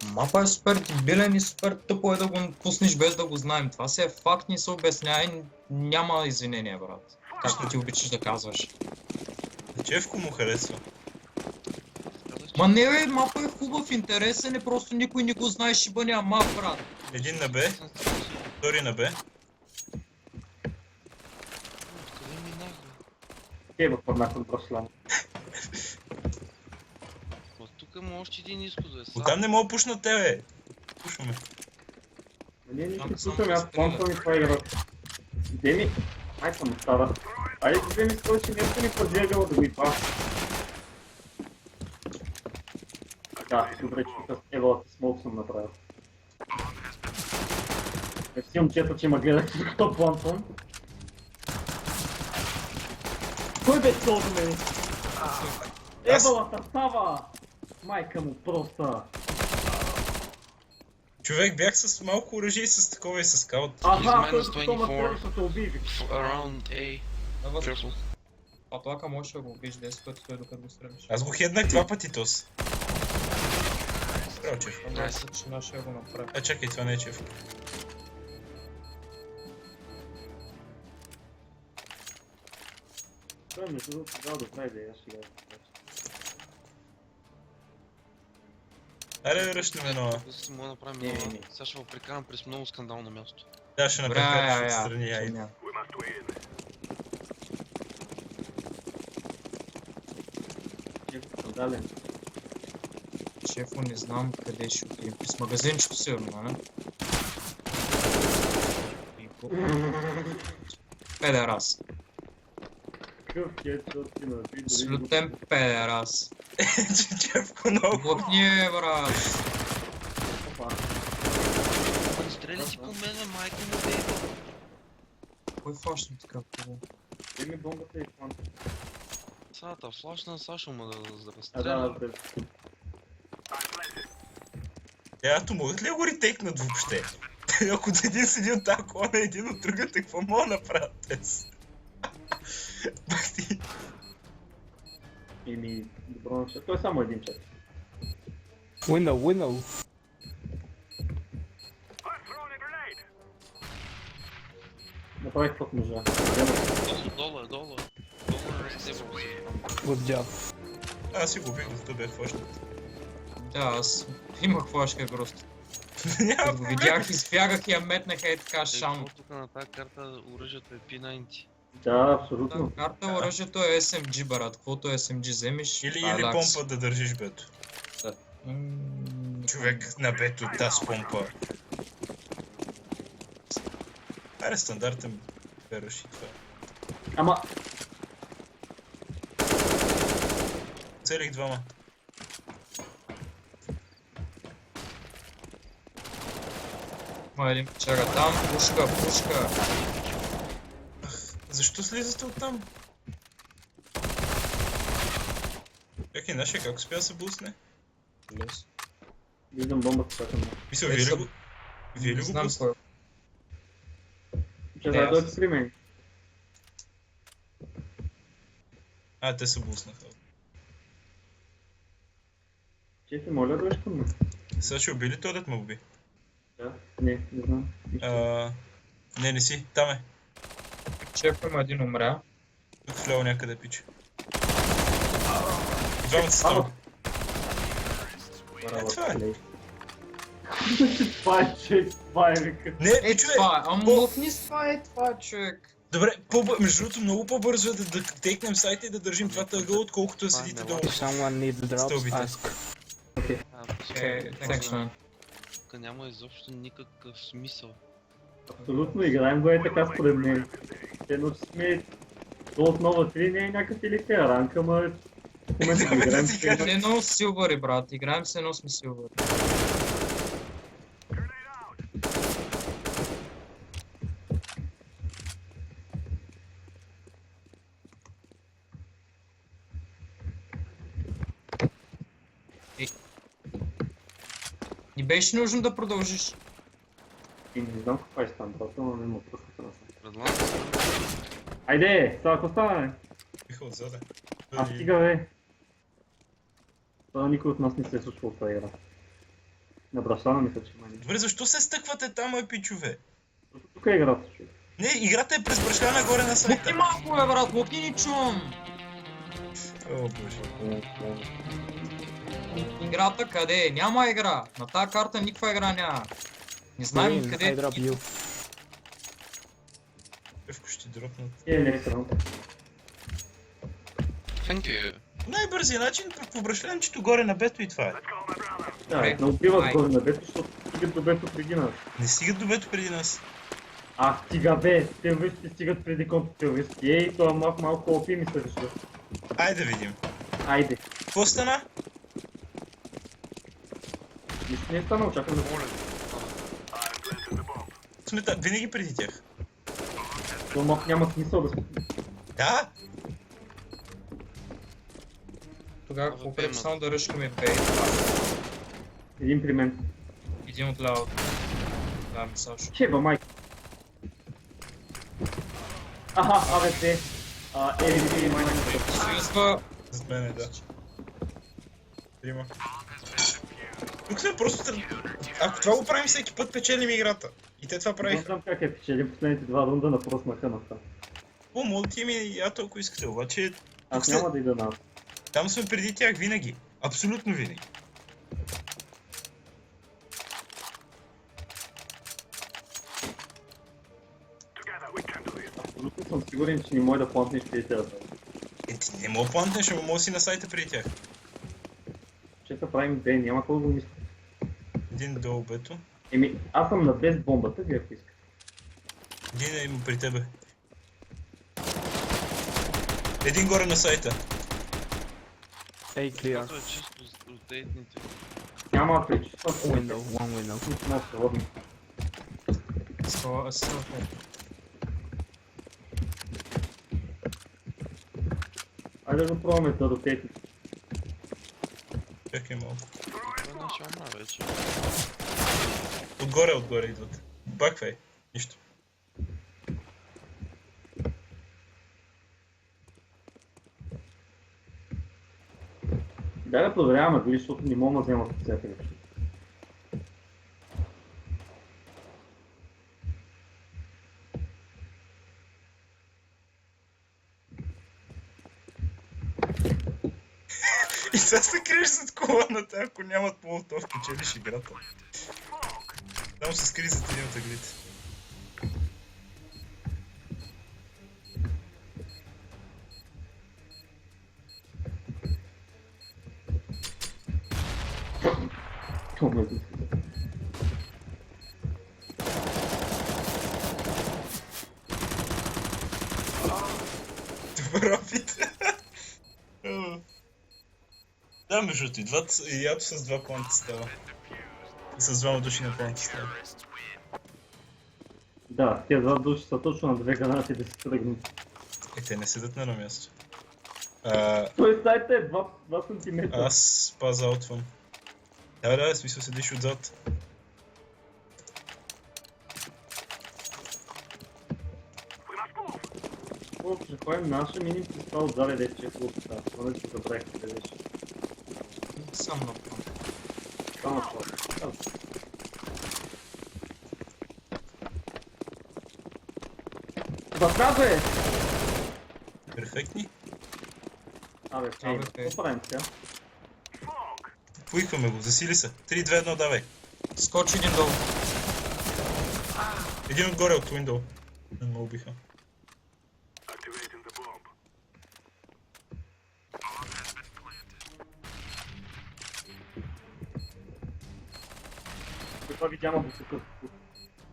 Мапа е супер дебилен и супер тъпо е да го пуснеш без да го знаем. Това си е факт, не се обяснява и няма извинение, брат. Както ти обичаш да казваш.
Чевко му харесва.
Казах, че
Ма не бе, мапа е хубав, интересен е, просто никой не го знае, ще бъде мап, брат.
Един на Б,
съм стигнал.
втори на Б.
Откъде минах, бе?
Кейва паднах от брашлан.
Ма тук има още един изход, бе.
Оттам не мога да пушна тебе. Пушваме.
Ние нищо
Там
не
само
слушаме, аз
стреля.
помпам и това играта. Иде ми, ай съм стара. Айде ти ми скъл, че нещо ни подвергало да ми паш. Да, добре, че тук ева смок съм направил. Всички момчета, че ма гледах като плантон. Кой бе този мен? Ебалата става! Майка му проста!
Човек, бях с малко оръжие и с такова и с скаут.
Аха,
He's
той
minus
защо ма
24.
стреля, ще те убие.
Around A. Careful.
Патлака можеш да го убиш 10 пъти, той докато го стреляш.
Аз го хеднах два пъти тос. Браво, Чев.
Това ще нашия го направи.
А, чакай, това не е Чев.
Той между другото трябва да знае да я ще я.
Аре, ръщнем едно.
Тук си мога да направим
Не,
много.
не.
Сега ще го прекарам през много скандално място.
Да, ще
Добре,
направим отстрани,
я.
айде.
Скандален.
Шефо, не знам къде ще отидем. През магазинчето сигурно, не? Педерас.
Какъв хедшот си наби,
Слютен педерас.
Чевко много.
Глъхни е, брат.
Опа.
Стреля си по мене, майка му, бе.
Кой фашна така хубаво?
Дай ми бомбата и план.
Сата, флашна Сашо му да
А, да,
разстреля.
да.
Ето, могат ли да го ретейкнат въобще? Ако един седи от тази колона, един от другата, какво мога да направят тези? Бахти.
Еми, добро начало. Той е само един чат.
Window.
Направих каквото можа.
Долу е. Долу е разстебал си.
Good job.
Аз си го бих, докато бях фащат.
Да, аз имах флашка просто.
Няма
Като го видях, избягах и я метнаха и така
Е,
шам.
какво тук на тази карта оръжието е P90.
Да, абсолютно.
Карта оръжието е SMG, брат. Каквото SMG вземеш,
Или
релакс.
помпа да държиш бето.
М,
Човек на бето таз помпа. Аре, стандартен бераш и това.
Ама,
Целих двама.
Ма един чака там, пушка.
Защо слизате оттам? Чакай, нашия как успя да се бусне?
Лес.
виждам бомбата, така на.
Мисля,
Те
вие ли
са-
го... Вие ли
Не
го
знам
бусне?
кой.
Че
Не,
да
аз-
дойде при мен.
А, те се буснаха.
Че ти моля да дойдеш към мен.
Сега ще убили той дет ме уби.
Да, не знам. Нищо.
Не си, там е.
Чеф има един умря.
Тук вляво някъде пиче. Двамата са там.
Браво,
това е.
лей. Това е, вика.
Не,
Е,
човек!
това е. Ама мъкни с това е това, човек.
Добре, между другото много по-бързо е да текнем сайта и да държим това тъгъл, отколкото да седите долу.
If someone needs drops,
Стълбите.
ask.
Thanks, man.
Тук няма изобщо никакъв смисъл.
Абсолютно, играем го е така според мен. Едно, че сме до основа 3 не е някакъв елитен ранг, ама в момента го играем.
Да ти кажа.
Не едно силвъри, брат. Играем се едно сме силвъри. Ни беше нужно да продължиш.
И не знам какво е стан, брат, но не му просто траса.
Предлагам
Айде, става, какво става, бе?
Биха отзаде.
А стига, бе. Това никой от нас не се е случвало в тази игра. На Брашана мисля, че май не.
Добре, защо се стъквате там, ай пичове?
Тук е играта, човек.
Не, играта е през брашка нагоре на
Мукни
сайта.
малко, бе, брат. Мукни ни чувам.
О, боже.
Играта къде е? Няма игра. На тази карта никаква игра няма. Не знаем
Green,
къде
I
е.
drop you.
Певко ще дропнат.
Не странно.
Thank you.
Най-бързият начин по брашленчето горе на бето и това е.
Да, не убиват
Ай.
горе на бето, защото стигат до бето преди нас.
Не стигат до бето преди нас.
Стига, бе, терористите стигат преди контртерористи. Ей, това малко опи ми се защо.
Айде да видим.
Айде.
Какво стана?
Нищо не е станало, чакам да моля.
Винаги преди тях.
Това няма смисъл да сме.
Да!
Тогава какво пред само да ръшкаме бей.
Един при мен.
Един от ляво. Да, ми Сашо.
Чеба, майка. Абе, те. Ели, майка.
Съюзва.
Зад мен е, да. Трима. Тук сме просто... Ако това го правим всеки път, печелим играта. И те това
Не
правиха.
знам как е печелим последните два рунда на проснаха на това.
О, мулти ми ято, ако искате, обаче
Аз
сте-
няма да ида на.
там сме преди тях винаги. Абсолютно винаги.
Абсолютно съм сигурен, че не може да плантнеш тези терата.
Ти не мога плантнеш, ама мога си на сайта преди тях.
Че да правим бе, няма какво да го мисля.
Един долу бето.
Аз съм на без бомбата, вие ако искате.
Един е има при тебе. Един горе на сайта.
A clear.
Това е чисто за ротейтните.
Няма пречи, това
Window, one window.
много свободно. Айде да пробваме да ротейти.
Чакай малко.
Това ще умра вече.
Отгоре идват. Баквай. Нищо.
Дай да проверяваме дали, защото не мога да взема специалите.
И сега се криеш зад колоната, ако нямат молотов, печелиш играта. Там се скри зад един от ъглите.
То ме измисли.
Добър опит. Да, между другото, и двата, и ято с два планта става. С двама души на планта става.
Да, тези два души са точно на две гранати да се тръгнат.
Те не седат на едно място.
Той сайта е 2 сантиметра.
Аз пазаутвам. Да, в смисъл седиш отзад.
Хубаво, че ходим наша миним пистол отзаде, дете, че е хубаво става. Това не си забравих къде беше.
Съм на план.
Само това. Батра, бе!
Перфектни.
Абе,
Абе,
какво правим сега?
Поикваме го, засили се. 3, 2, 1, давай.
Скочи един долу.
Един отгоре от Window. Не ме убиха.
Това видяма го се къс.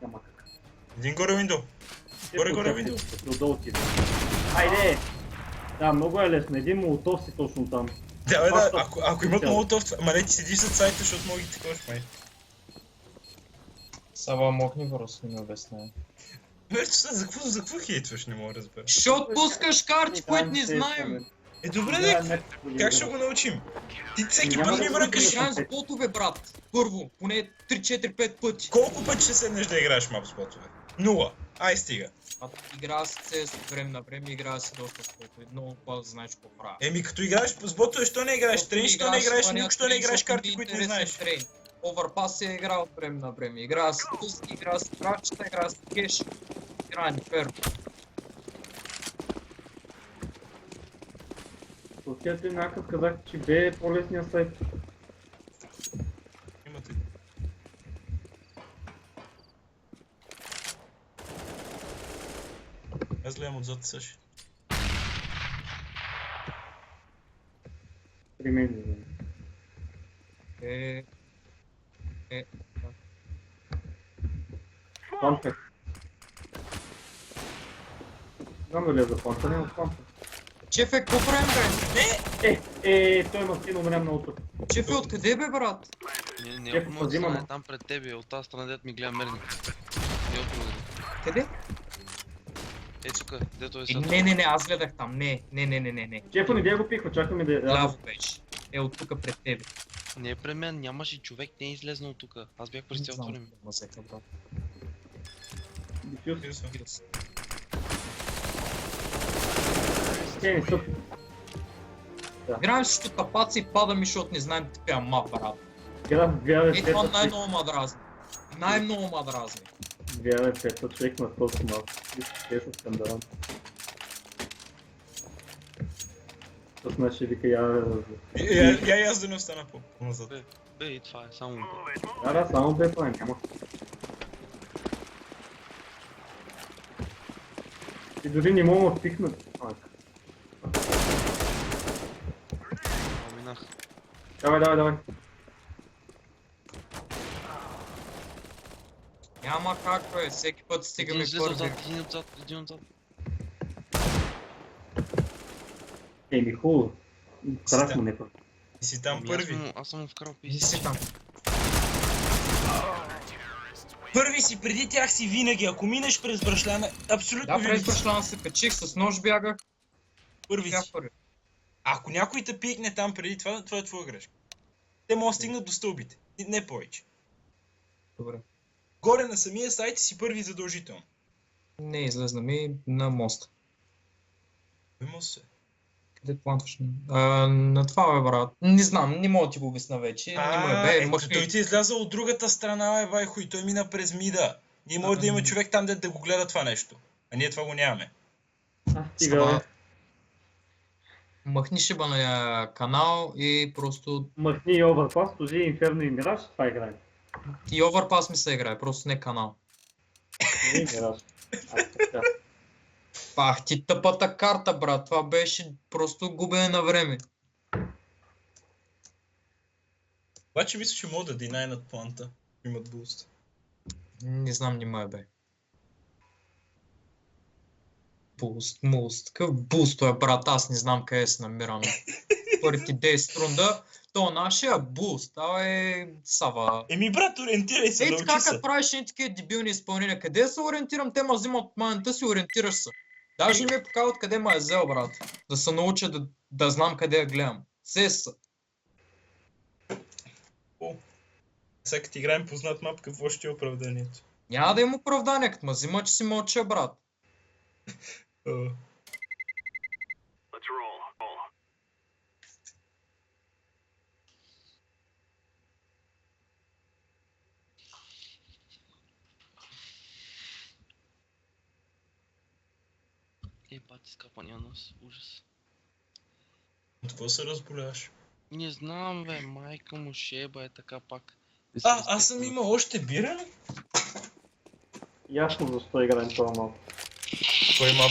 Няма как.
Един горе Window. Горе, видео.
Отдолу ти. Айде! Да, много е лесно. Един молотов си точно там.
Да, бе, да,
Баща.
ако имат молотов, ама не ти седиш зад сайта, защото мога ги такъв май.
Сава мокни въпрос, не ми обясня.
Вече за какво хейтваш, не мога да разбера.
Що пускаш карти, които не знаем?
Добре, де, как ще го научим? Ти всеки
Няма
път
да
ми
го
мръкаш.
научиш.
Играем с ботове, брат. Първо, поне 3-4-5 пъти.
Колко пъти ще седнеш да играеш мап с ботове? 0. Ай, стига.
Игра си CS от време на време, игра си доста с ботове. Много по знаеш какво правя.
Еми, като играеш с ботове, що не играеш? Трейн, що не играеш? Никога, що не играеш карти, които не знаеш?
Overpass се игра от време на време. Игра с туски, игра с крачета, игра с кеш. Игра ни ферм.
Слушайте, някакъв казах, че бе е по-лесният сайт.
Имате. Аз гледам отзад също.
При мен не знам. Пампер. Знам дали е за пампер, няма пампер.
Чефе, какво правим, бе?
Той има син умря много тъп.
Чефе, откъде бе, брат?
Не
Чеф,
от моята
взимам.
страна, е там пред тебе, от тази страна, дето ми гледа мерник. Не от другаде.
Къде?
Е, тук, дето е
Е,
сега.
не, аз гледах там. Не.
Чефа не го пихва, чакаме да...
Ляво беше. Е, от тук пред тебе.
Не е при мен, нямаше човек, не е излезнал тук. Аз бях през цялото време.
Мазека, брат.
Дифюз.
Дифюз.
Не са...
Играем срещу тапаци и падаме, защото не знаем такива мап, брат.
Гледай
Е, това
пета,
най-много ма дразни. Най-много ма дразни.
гледай пета, човек на този малко. Те са скандални. С нашия вика
Я аз да не остана по-назад.
Бе, и това е, само
Да, само бе правим, няма. И дори не мога да пикнат.
минах.
Давай.
Няма как, бе, всеки път
Един
стигаме
излезе
първи.
отзад, един отзад.
Еми хубаво. Карах му не път.
И си там
Ами,
първи.
Аз съм му вкарал
Иди
писи.
си там.
Първи си, преди тях си винаги. Ако минеш през брашляна, абсолютно
Да,
винаги
през
си.
брашляна се качих, с нож бягах.
Първи
Бях
си.
първи.
Ако някой те пикне там преди това, това е твоя грешка. Те могат да стигнат до стълбите. Не повече.
Добре.
Горе на самия сайт си първи задължително.
Не, излезна ми на мост.
Кой мост се?
Къде плантваш? На това, бе, брат. Не знам, не мога да ти го обясна вече. Не му е, бе, мъж
той
ми.
ти е излязъл от другата страна, бе, вайхо, и той мина през мида. Ние може да има човек там, да го гледа това нещо. А ние това го нямаме.
Стига,
Махни шибания канал и просто...
махни и Overpass, сложи Inferno и Мираж, това играе.
И Overpass ми се играе, просто не канал.
Сложи Мираж. Така.
Пах ти тъпата карта, брат. Това беше просто губене на време.
Обаче мисля, че могат да динайнат планта. Имат буст.
Не знам, нима бе. Буст. Какъв буст е, брат? Аз не знам къде се намирам. Първите 10 рунда, то нашия буст. Абе, Сава.
Еми брат, ориентирай се,
Ей,
научи
така
се.
като правиш едни такива дебилни изпълнения, къде да се ориентирам? Те ма взимат от манента си, ориентираш се. Даже не ми показват къде ма е взел, брат. Да се науча да знам къде я гледам. Сес са.
Сега като играем познат мап, какво ще е оправданието?
Няма да има оправдание, като ма взима, че си мълча, брат.
А,
Бати скапания нос, ужас.
От какво се разболяваш?
Не знам бе, майка му шеба е така пак.
Аз съм имал още бира ли?
Ясно защо играем това малко.
Кой мап?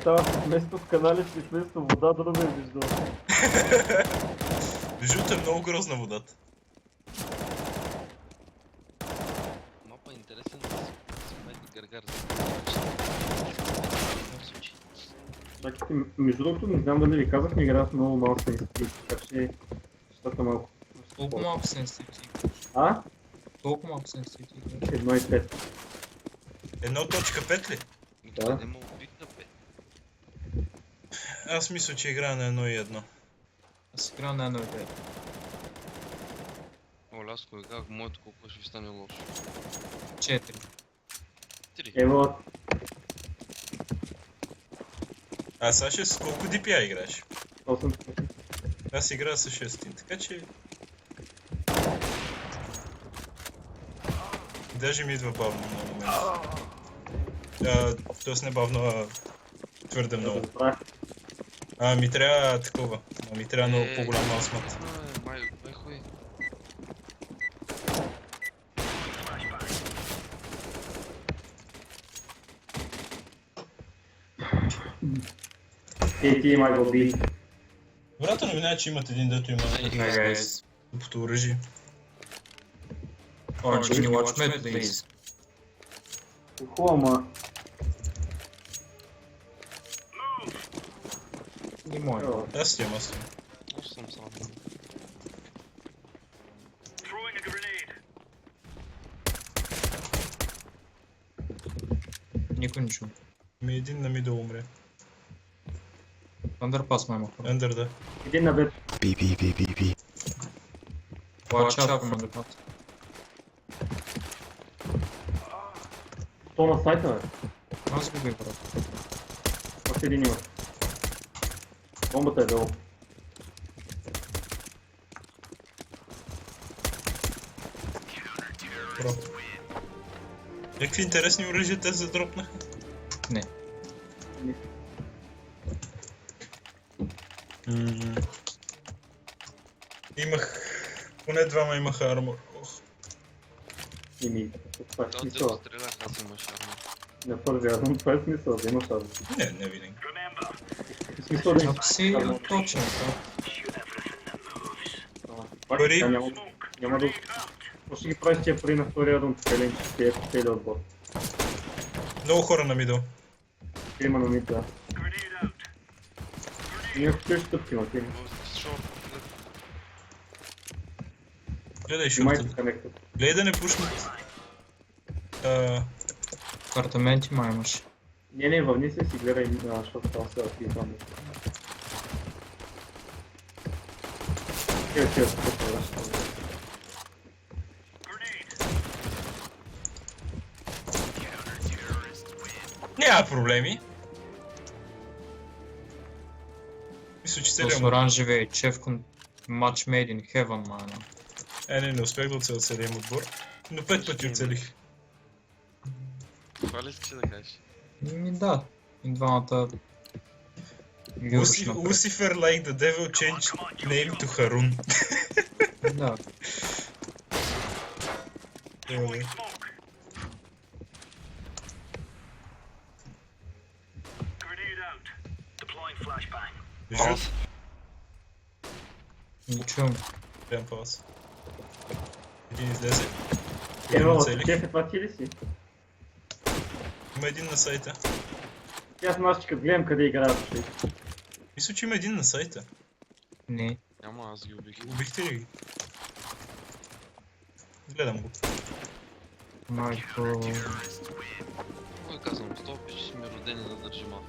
Става вместо канали си вместо вода, да ме е виждал.
Жута е много грозна водата.
Мапа е интересен да си майка гаргар за
Чакайте, между другото не знам дали ви казах, не играя с много малко сенситив, така че нещата малко.
Толкова малко сенситив.
А?
Толкова малко сенситив.
1,5.
1.5 ли?
Да.
Не мога викна бе.
Аз мисля, че играя на 1.1.
Аз играя на едно идея.
О, Ласко, как моето колко ще ви стане лошо.
4.
3.
Ево,
А Саша с колко DPI играеш?
8.
Аз играя с 6, така че... Даже ми идва бавно на момент. Тоест не бавно, а твърде много. Ми трябва такова. Ми трябва много по-голям асмат.
Май хуй.
KT might go B.
Добрата новина е, че имат един, дето има тупото оръжие.
Orange, can you watch mid, please?
Хубаво, ма.
Не мога.
Аз си аз.
Аз съм сам.
Никой не чува.
Ми един на мидъл умре.
Underpass ме махва.
Ендър, да.
Един на бед.
Watch out from underpass.
То на сайта, бе.
Аз го бих, брат.
Още един има. Бомбата е долу.
Бро. Някакви интересни оръжия те задропнаха.
Не.
Имах... Поне двама имаха армор. Ох.
Ими, това е
Да, те
смисъл.
стрелях, аз имаш арма.
На първи азъм, това е смисъл, да имаш азъм.
Не винаги.
В смисъл да
Ако си точен, да.
Пари.
Няма да... Какво ще ги правиш тия пари на втория азъм, пелен, че ще е целият отбор.
Много хора на мидъл.
Ще има на мид, да. Ние в къщи тъпки, Мартини.
Гледай
Снимайте
шорта.
конектор.
Гледай да не пушнат.
Апартаменти май имаш.
Не, върни се и си гледай, защото това се да там.
Няма проблеми. Мисля, че целият
С
му...
оранжевия и чевкон match made in heaven, мана.
Не успях да оцеля целият му отбор. Но 5 пъти оцелих.
Това ли искаш да кажеш?
Ми да. И двамата... юруш напред.
Lucifer like the devil changed name to Harun.
Да.
Добре. Жив,
Не чувам.
прям палас. Един излезе.
Ево,
на цели.
кеф, това ти ли си?
Има един на сайта.
Аз нашичка гледам къде играят.
Мисля, че има един на сайта.
Не.
Няма, аз ги убих.
Убихте ли ги? Гледам го.
Майко...
Кой казвам, с това пише, че сме родени да държим малко.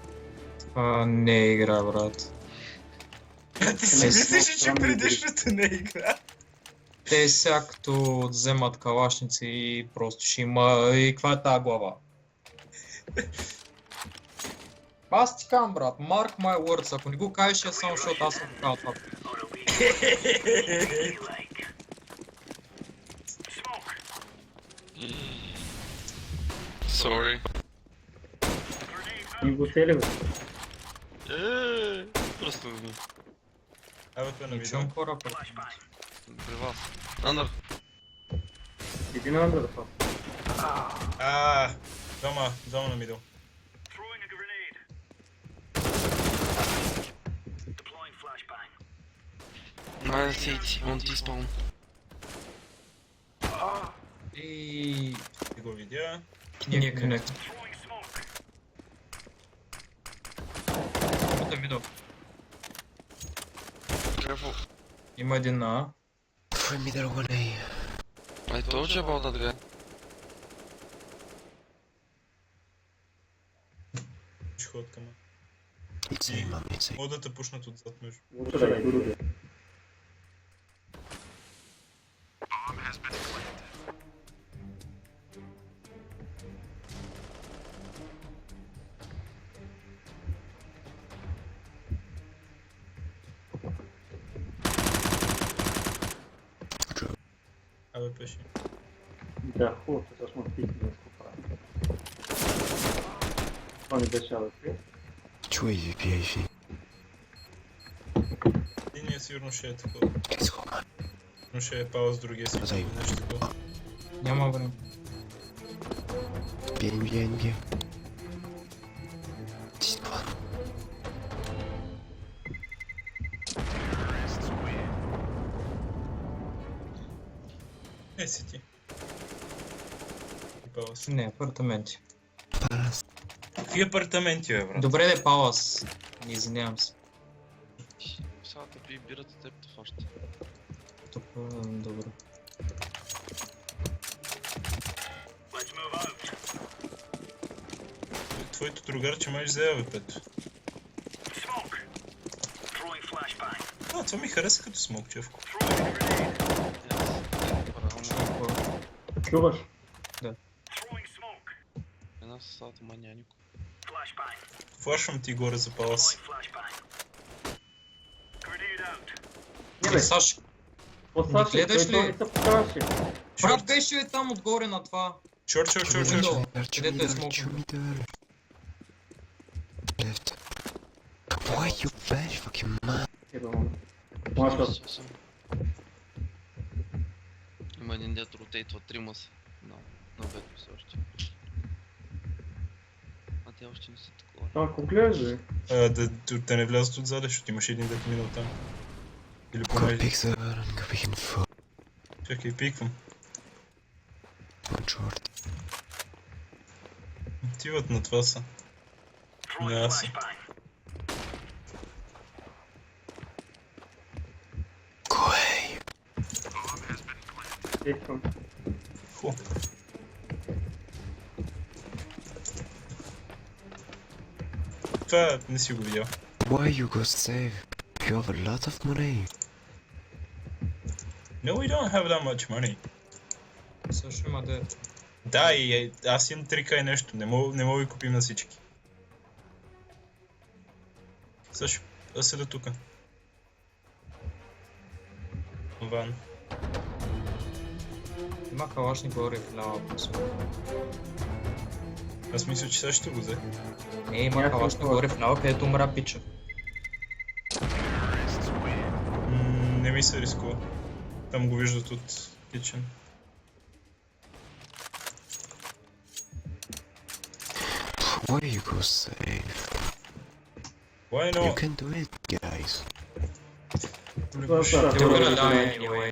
Това не е игра, брат.
Ти си мислиш, че предишната не е игра?
Те сега като вземат калашници и просто ще има... И каква е тази глава? Аз ти казвам, брат, mark my words, ако не го кажеш е само защото аз съм казал това.
Sorry.
И го цели, бе.
Просто не.
Абе, това не
Не
видя.
чувам хора, брат.
При вас. Андър.
Иди на андър, това.
Двама на мидъл.
Minus 8, on T-spawn.
И...
Ти го видя.
Ние къде. Има видео.
Careful.
Има един на А.
I told you about that guy.
Ще ход към мен. Мога да те пушнат отзад между.
Лучше да е други.
Абе, пеше.
Да, хубаво, че също ме пикне да го прави. Това не беше АВП.
Единият сигурно ще е такова. Но ще е пауза, другия си или нещо такова.
Няма време.
Е, си ти. И палас.
Не, апартаменти.
Какви апартаменти, бе, брат?
Добре де, Палас. Не извинявам се.
Сега да би бират теб да фаща.
Тук добре.
Твоето другарче май взе АВП-то. Това ми хареса като смок, чевко.
Чуваш?
Една със салата манянико.
Флашвам ти горе за палас.
Не бе,
Саш,
посачи,
гледаш
той
ли?
не се покажеше.
брат, беше ли там отгоре на това?
Чорт.
Window, където е смок.
Може
Има един дет ротейтва трима са. На бето все още. А те още не са такова.
Ако гледаш, бе.
Да не влязат отзад, защото имаше един дет минал там. Или поне... Чакай, пиквам. Отиват на това са. Не, аз съм.
Теквам.
Ху. Това не си го видял.
Why you go save? You have a lot of money.
No, we don't have that much money.
Също има да.
Да, и аз имам 3К и нещо. Не мога да ви купим на всички. Също, да седа тука. Ван.
Има калашник горе в лява посока.
Аз мисля, че сега ще го взе.
Не, има калашник горе в лява, където умра пича.
Не ми се рискува. Там го виждат от кичен.
Why you go save?
Why
You
not?
can do it, guys.
Това
They were gonna die anyway.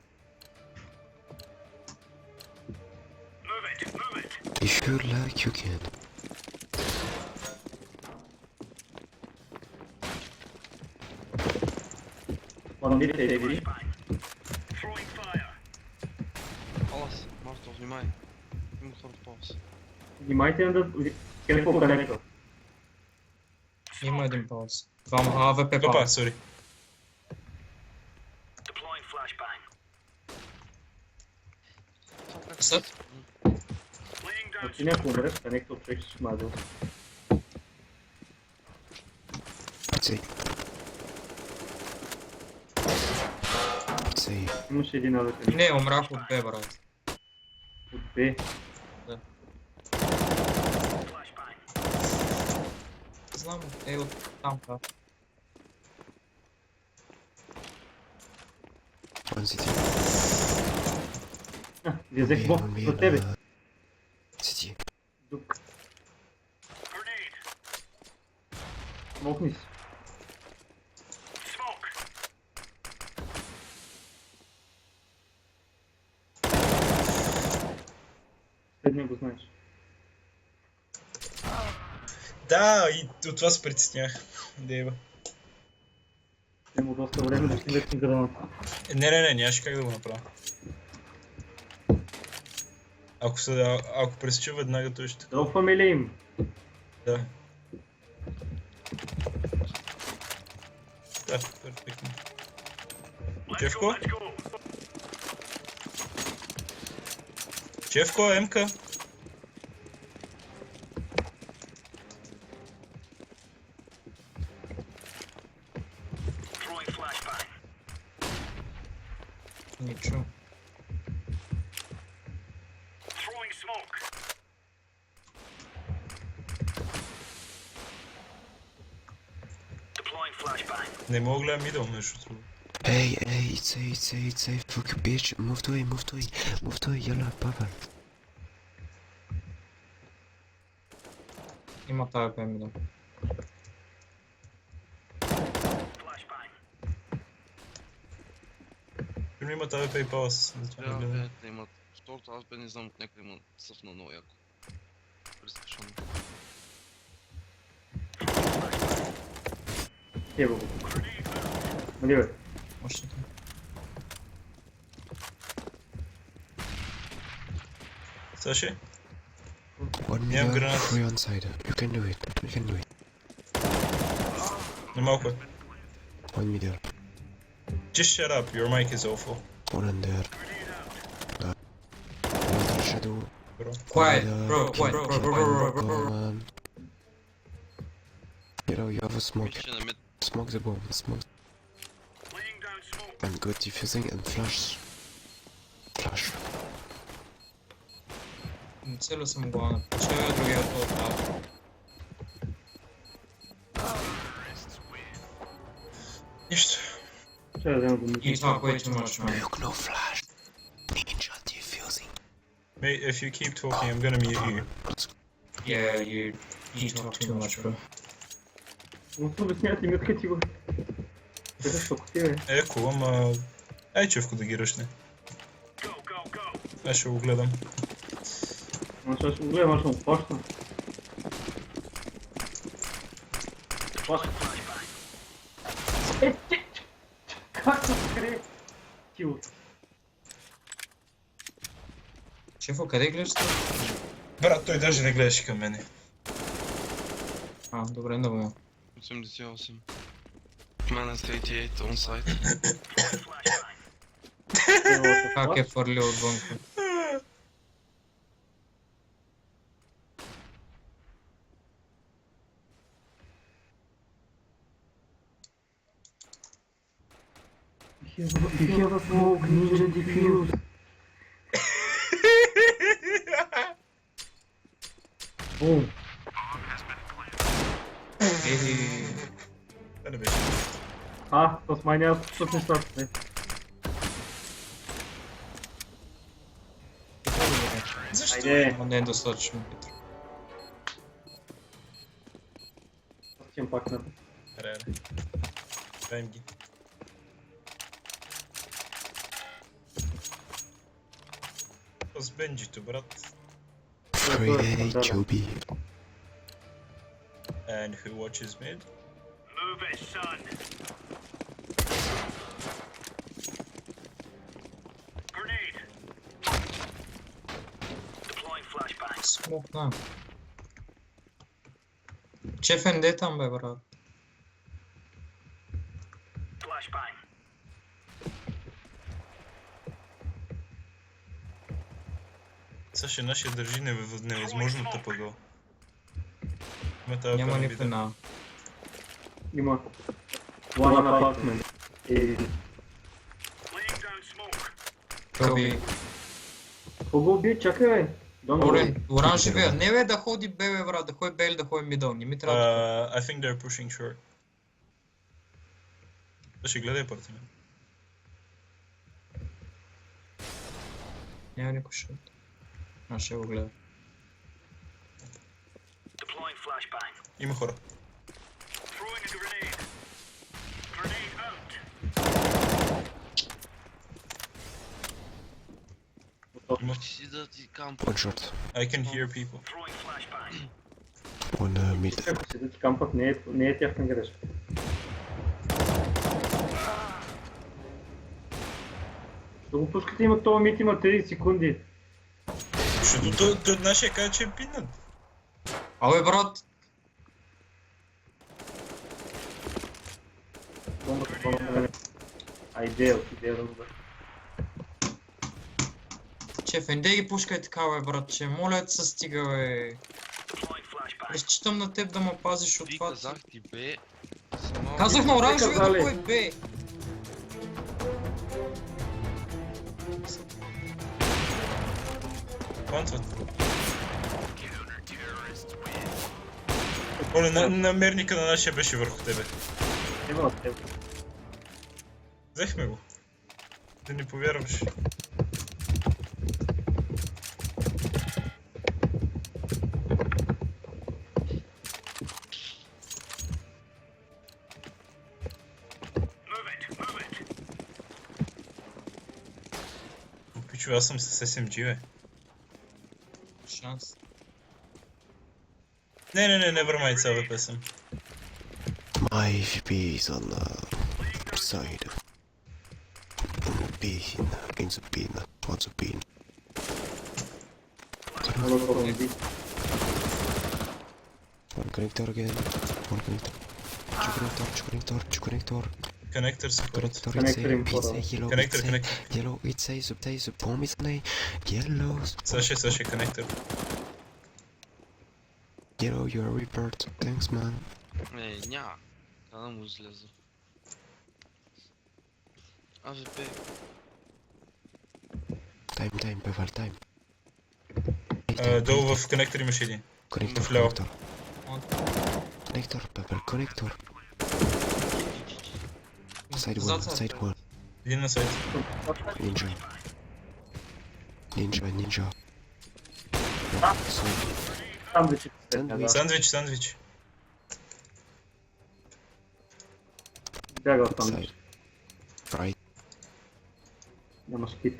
If you like, you can.
One mid AD.
Палас, Марто, внимай. Има хора в палас.
Внимайте да... Careful connector.
Има един пауз. Двама АВП
Капа,
пауз.
сори.
Съд.
Ако някой умре, connector човек ще шмадил.
Say. Say.
Имаше един AWP
Не, умрях от Б, брат.
от B.
Знам, от там, да.
One city.
Вие взех бог
One
за тебе.
City.
Дук. Смокни си. Следния го знаеш.
Да, и от това се притеснях. Дева.
Има доста време да си летни граната.
Не, нямаше как да го направя. Ако пресеча веднага, той ще...
Дропваме ли им?
Да. Да, перфектно. Чевко? Чевко, Емка?
Ничего.
Не мога да гледам мидъл, между другото.
Hey, it's safe. Fuck you, bitch. Move to A, yalla, papa.
Има тази АВП ми да.
При има тази PayPal, затова не
Трябва
гледам.
да имат. Второто аз бе не знам от някъде има съфна много яко. Прескашано.
Ево го. Нали бе?
Още там.
Саши?
One
Yeah, I'm
middle,
gonna-
three on side. You can do it.
Не малко е.
One middle,
Just shut up, your mic is awful.
one under. Another shadow.
Bro.
Quiet,
Middle,
bro,
keep-
quiet,
keep
bro.
calm, man. You have a smoke.
Мисля, че на мид.
Smoke the bomb. Smoke. And good defusing and flash. Flash.
Целя съм главна. Че е другия от това.
Нищо.
Ще да взема го мисля.
И това, което имаш, мен.
Look, no flash. Ninja defusing.
Mate, if you keep talking, I'm gonna mute you.
Yeah, you talk too much, bro.
Но се обясняват и мюткат ти го. Те са шокоти, бе.
Еко, ама... Ай, Чевко да ги ръшне. Аз ще го гледам.
Ама ще го гледам, аз ще му плащам. Плащам. Как се скрие? Кил.
Шефо, къде гледаш това?
Брат, той даже не гледаше към мене.
А, добре, да го.
88. Minus 88 on site.
Как е фърлил отвънка?
You have a smoke, ninja defuse. Бум.
Това не беше.
То с май няма слушат нещата, не.
Защо?
Айде,
Но не е достатъчно.
аз имам пак на...
Аре. Правим ги. С Бенджито, брат.
Free Joby.
And who watches mid?
Move it, son. Grenade. Deploying flashbang.
Смок на. Чефен, де е там, бе, брат?
Flashbang.
Саше нашия държи невъзможното пъгъл. Има тази
Няма
пирамида.
никой на.
Има. One apartment. И
Laying down smoke.
Тоби.
кого уби? Чакай, бе.
Оранжевия. Не бе да ходи Б, бе, брат. Да ходи Б или да ходи мидъл. Не ми трябва да...
I think they're pushing short. Ще гледай партия.
Няма никой шут. Аз ще го гледам.
Deploying flashbang.
Има хора.
Throwing a grenade. Grenade out.
Ще си да ти кампа.
One short.
I can hear people.
Throwing flashbang.
One mid.
Ако си да ти кампът, не е тяхна грешка. Ще го пускате, има този мит, има 30 секунди.
Защото той нашия каза, че е пинат.
Абе, брат.
Идея да го
Чефен, де ги пушкай така, бе, братче. Моля те се стига, бе.
Deploying flashbang.
Разчитам на теб да ме пазиш от
Ти
това.
казах ти бе. Само...
Казах на оранжевия да
казали.
кой Б.
Пантват. Оле, намерника на нашия беше върху тебе.
Има от теб.
Взехме го. Да не повярваш.
Move it. Move it.
Пичо, аз съм с SMG, бе.
Шанс.
Не, never mind, сега да песен.
My FP is on the side. B in the pin. What's the pin? One connector again. One connector. Two connector.
Коннектор са хората.
Connector,
Connector им
it's
хора.
a yellow.
Коннектор,
It's a
коннектор.
yellow. It's a bomb is name. Yellow.
Саше, коннектор.
Yellow, you are repaired. Thanks, man.
Няма. Да му излезе. Аз бе.
Time, Beval, time.
Долу в коннектор имаш един.
Connector,
Flow.
Connector, Beval, connector. Side
Зад,
one,
зад.
side one.
Един на сайт.
Ninja.
Сандвичите се
Сандвич.
казва.
Сандвич.
Бяга от сандвич.
Side. Right.
Нямаш кит.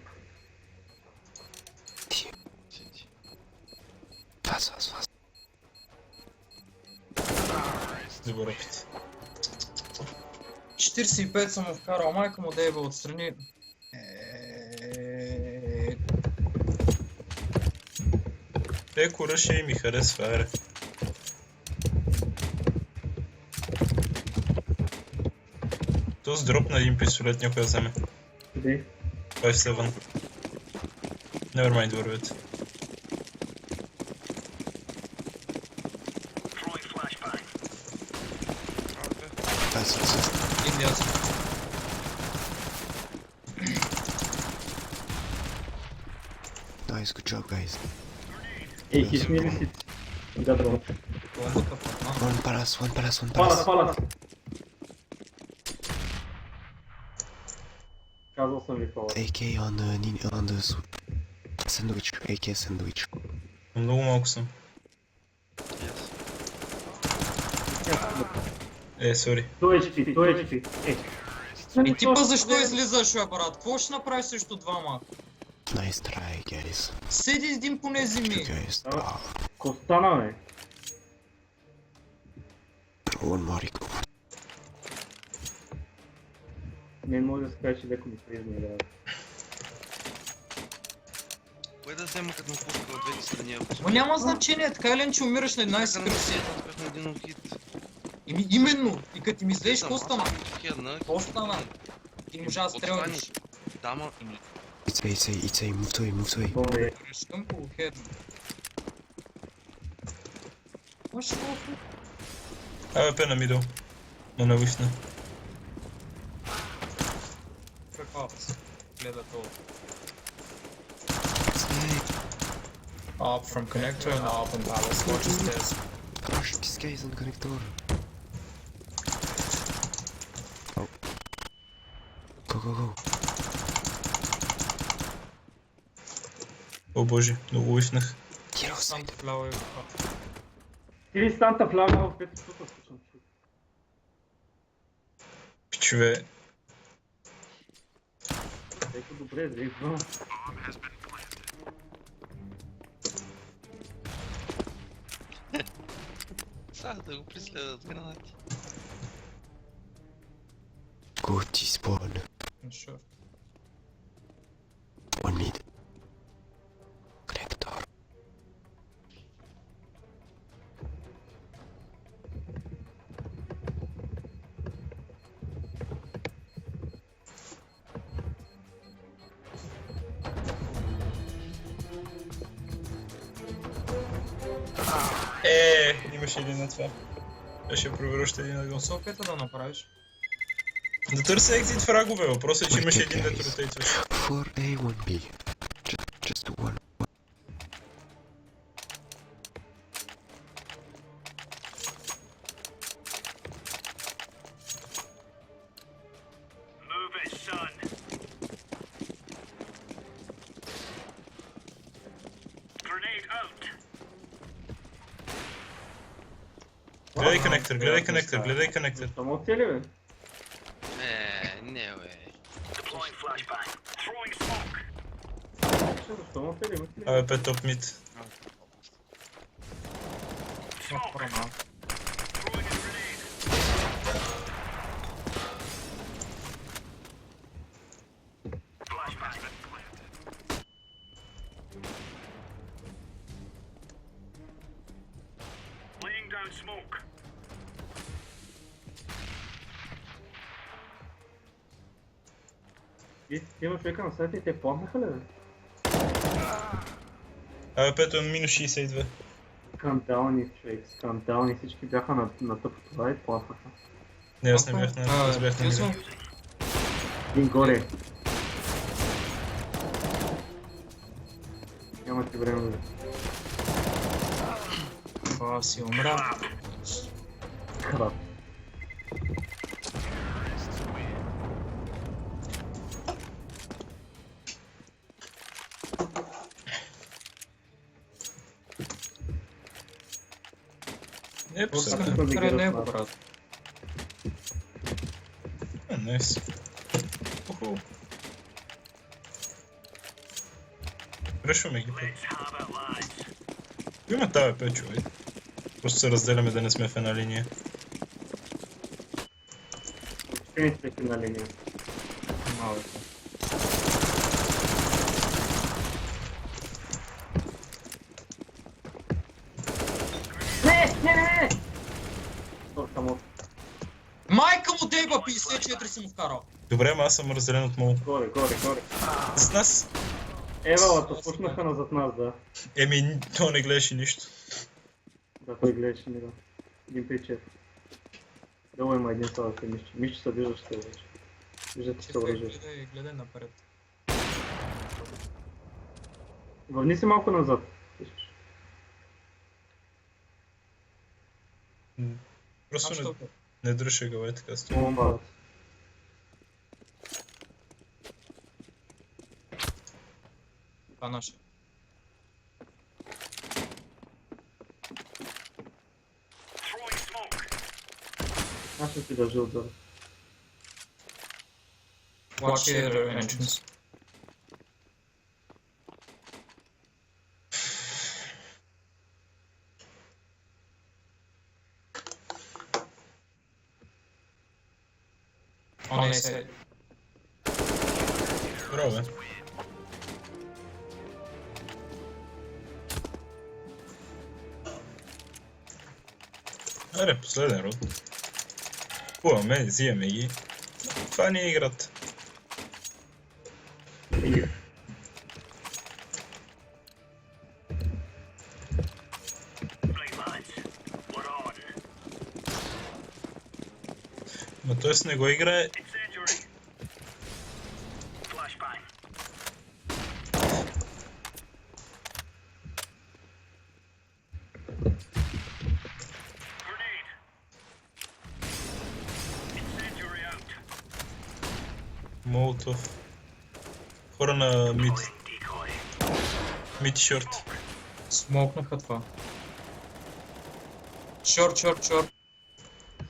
Fast.
Добър опит.
45 съм му вкарал, майка му да е бе отстрани.
Кора ще ми харесва, аре. Този дроп на един пистолет някой да вземе.
Къде?
5-7. Nevermind, вървят.
Throwing flashbang.
Fast.
Иди аз.
Nice, good job, guys.
Ей, кишни ли си? Да, дробо.
Лъмбата падна.
One palace.
Пала! Казал съм ви пала.
AK on the sandwich. AK sandwich.
Много малко съм. Сори.
Той HP, той HP.
И типа защо излизаш, бе, брат? Какво ще направиш срещу двама?
Nice try, guys.
Седи един поне
You
зими.
guys. Oh,
Ко стана, бе?
one more eco.
Не може да се каже, че леко ми призна, да.
Кое да взема като му пуска от двете страни? Ако
Но няма значение, така или иначе умираш на една и си кръси.
успех на един от хит.
Именно, и като ти ми излезеш, какво стана?
Хедна.
Какво стана? Ти можа да стрелнеш.
Дама.
It's a move away.
Добре.
Решкам по хедно. Може колко?
АВП на мидъл. Но не вифна.
Каква? Гледа долу.
Up from connector and up and palace. Watch his stairs.
Gosh, this guy is on connector. Oh. Go.
О боже, много вифнах.
Hero
Сам
side.
вляво и
Или станта влага в 5 стука, случвам.
Пичове.
Ето добре, зрива.
Сега да го преследват гранати.
Go to spawn.
Sure.
One mid. Connector.
Имаше един на това. Ще проверя още един ъгъл.
Какво се опита да направиш?
Да търся екзит фрагове, въпросът е, че имаше един
Okay,
дето
guys.
ротейтваше.
4A, 1B. Just one.
Move it, son. Grenade out.
Гледай коннектор,
Защо му оцели, бе?
Не бе.
Deploying flashbang. Throwing smoke.
Защо му оцели, мисли?
АВП топ мид.
Хора, малко.
Throwing a grenade. Flashbang. Laying down smoke.
И има човека на сайта и те помнаха ли, бе?
АВП-то е минус 62.
Скандални, човек, скандални. Всички бяха на тъпо това и плафаха.
Не, аз не бях на... Аз бях на
Тилсън,
град.
Един горе. Няма ти време да...
това си умря.
Крат.
Не, посъдна.
Край него, брат.
Найс. Уху. Решваме ги път.
Let's have it, lads.
Има АВП, човек. Просто се разделяме да не сме в една линия.
Ще сте на линия.
Малко.
Не! То само
Майка му дейба, 54 съм вкарал.
Добре, ама аз съм разделен от мол.
горе.
С нас...
Евалата пушнаха назад нас, да.
Еми, то не гледаше нищо.
Да, той гледаше него. Един причет. Долу има един слава се мишче. Мишче се виждаш се вече. Виждате се оръжие.
Гледай напред.
Върни се малко назад.
Просто не дръжа гъве, така стои.
Бомба.
Това наше.
Throwing smoke.
Аз ще ти държа отзад.
Watch theater entrance. On A side.
Браво, бе. Аре, последен род. Хубаваме, взимаме ги. Това ни е играта.
Right, lads. We're on.
Но той с не го играе.
Incendiary. Flashbang. Grenade. Incendiary out.
Молотов. Хора на мид.
Decoy.
Мид и шорт.
Смокнаха това. Шорт.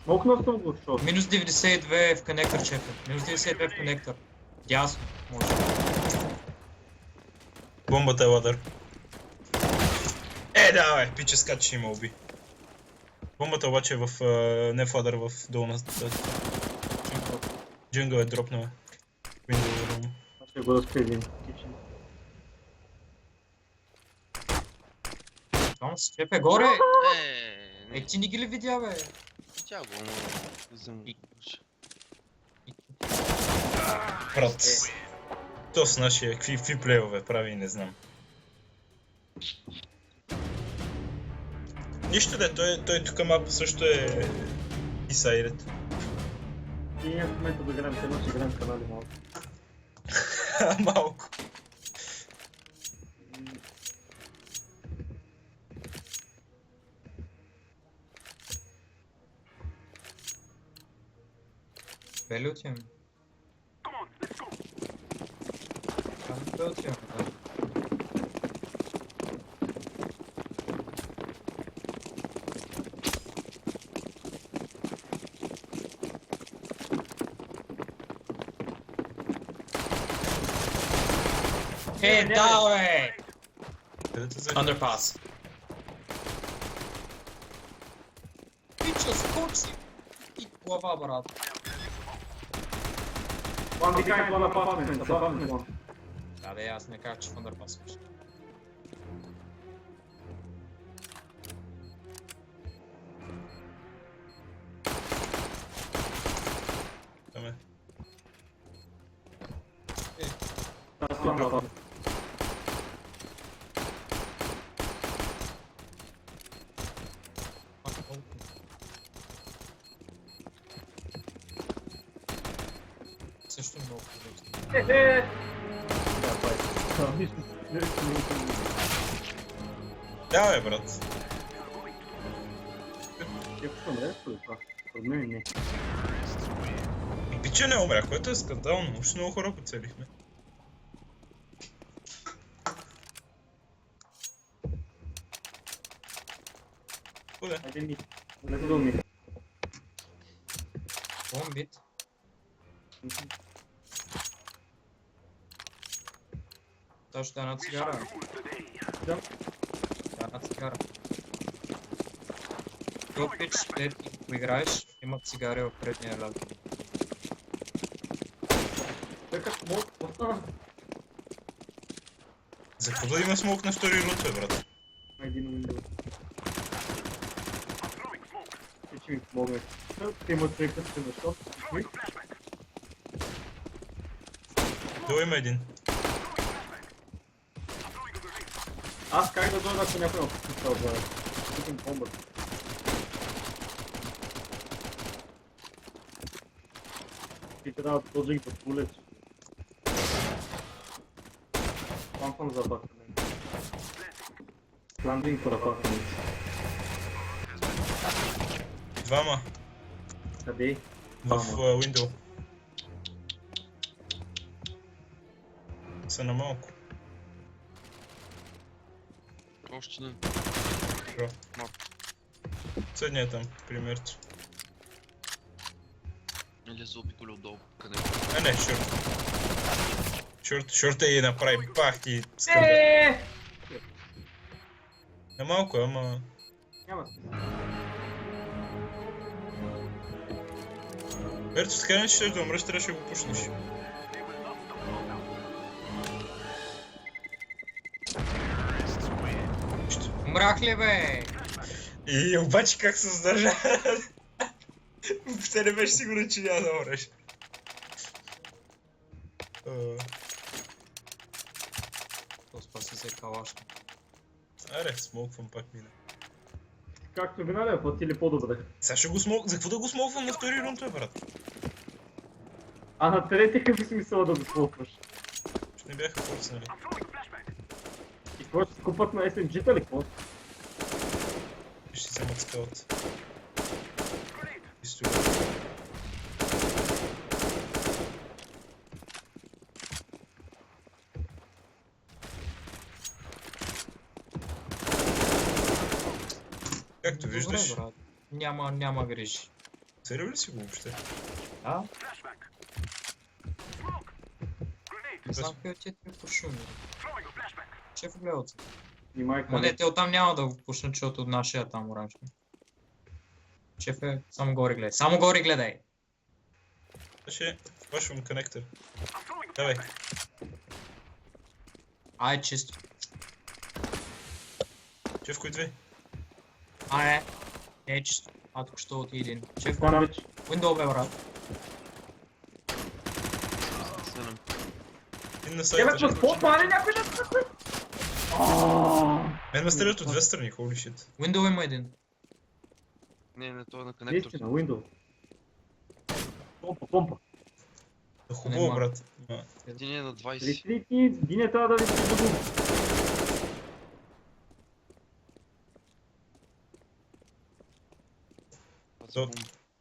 Смокнал съм го, защото.
Минус 92 в коннектор, чека. Минус 92 в коннектор. Дясно, може.
Бомбата е ладър. Давай, пича скачи и ме уби. Бомбата обаче е в... не в ладър, в долна. Джунгъл е дропнала. Window room.
Аз ще го разпилим. Кичен.
Там се чепе горе!
Не,
Ти не ги ли видя, бе?
тя го взема.
Брат. То с нашия какви плейове прави, не знам. Нищо да, той тук мапа също е decided.
И ние в момента да играем, едно ще играем в канали малко.
Малко.
Бе ли отиваме?
Come on, let's go.
Там бе отиваме, да. Да, бе!
Къде те за...
Underpass. Пича, скочи! И глава, брат.
One behind, one apartment, apartment one.
Да, аз не казах, че в Underpass беше.
Там е.
Аз съм на
Също много хубаво.
Да, бе, брат.
Ще умре, според мен не.
Пича не умря, което е скандално. Още много хора поцелихме. Куда?
Айде ми. Let's go ми.
Бомбит. Точно една цигара.
Да.
Една цигара. Топ пич, след ако играеш, има цигари в предния ляд.
Чакай, смок, остана.
За какво да има смок на втори рут, бе, брат?
Айде на Windows. Ще ми помогне. Те имат прекъсване на шот.
Долу има един.
Аз как да дойда, ако някой ме подписал за купим бомбата? И трябва да този ги подпулеч. Там съм за апартамент. Landing for апартамент.
Двама.
Къде?
В window. Са на малко.
Още не.
Съдния е там, примерно.
Или се обиколи отдолу, къде?
А не, шорт е и направи пах и скърда. На малко, ама...
Няма смисъл.
Верто, така не ще да умреш, трябваше да го пушнеш.
Умрях ли, бе?
И обаче как се задържа? Въобще не беше сигурен, че няма да умреш.
То спаси се калашка.
Аре, смолквам пак мина.
Както миналия път или по-добре.
Сега ще го смолквам. За какво да го смолквам на втори рунд, бе, брат?
А на трети какъв е смисъл да го слопваш?
Ще не бяха форснали.
И какво ще скупат на SMG-та ли какво?
Ще си вземат скаут. История. Както виждаш,
Добре, брат. Няма грижи.
царил ли си го въобще?
Да? Не знам къде ти е пушуми. Ще в гледалца.
Внимай
Ма не,
къде.
те оттам няма да го пушнат, защото от нашия там оранжа. Шеф е, само горе гледай. Само горе гледай!
Ще флашвам коннектор. Давай.
Ай, чисто.
Шеф, кои две?
Не е чисто. Тук ще оти един. Шеф,
Стана вече.
Window, бе, брат.
Седем.
Един на сайта.
Тебе с по-пали някой да се съсър!
Мен ме стрелят от две страни, holy shit.
Window има един.
Не, той е на коннектор.
Наистина, Windows. Помпа.
Хубаво,
Нема.
брат. Ма,
Един е на 20.
Ристрити, Диня трябва да ви се загуби.
То-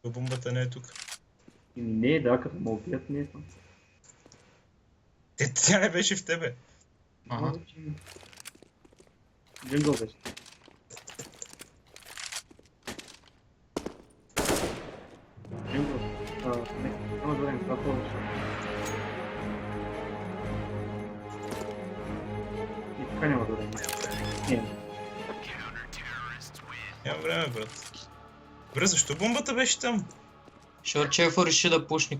то бомбата не е тук.
Ими не, да, като ме убият, не е там.
Тя не беше в тебе.
Ага.
Джингъл беше. Джингъл. Не, няма да време, това повече. И така няма да време. Не,
Няма време, брат. Бре, защо бомбата беше там?
Защото Чефо реши да пушни.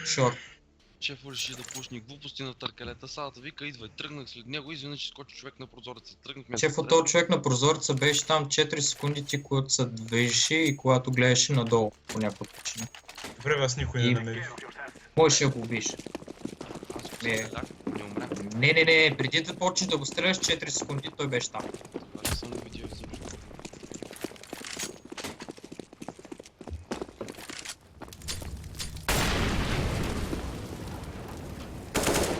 Шорт.
Шеф реши да пушни глупости на търкалета. Садата вика, идва и тръгнах след него, изведнъж скочи човек на прозореца. Тръгнахме.
Чефо, този човек на прозореца беше там 4 секунди ти, когато се движеше и когато гледаше надолу по някаква причина.
Добре, аз никой не
И-
намерих.
Можеш да го убиш.
Аз го
Не.
стрелях, не умрях.
Не, преди да почнеш да го стреляш 4 секунди, той беше там.
Аз съм го видял изобщо.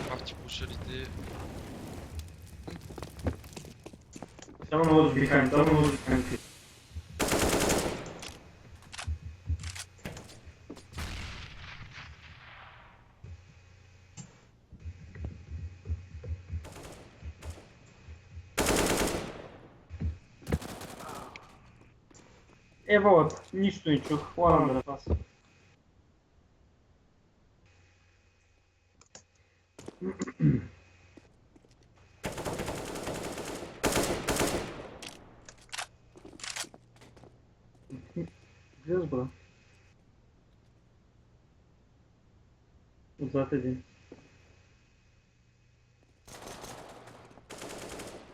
Пак ти пушерите.
само много да дихаем, само много да дихаем. Ево, нищо не чух, хвалям да паса. Гледаш, бра. Отзад един.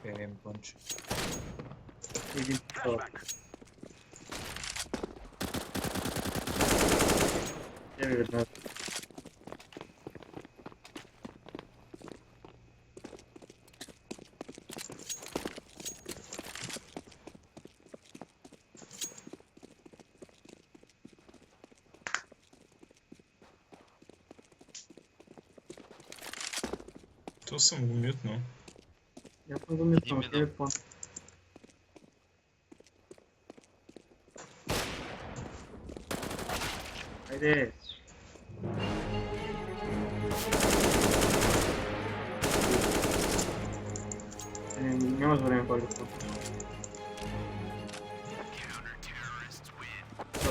Перем пънч.
Един писал. Еви веднага.
То съм го мютнал.
Я съм го мислил,
Именно.
къде е план? Хайде! Нямаш време пак да това.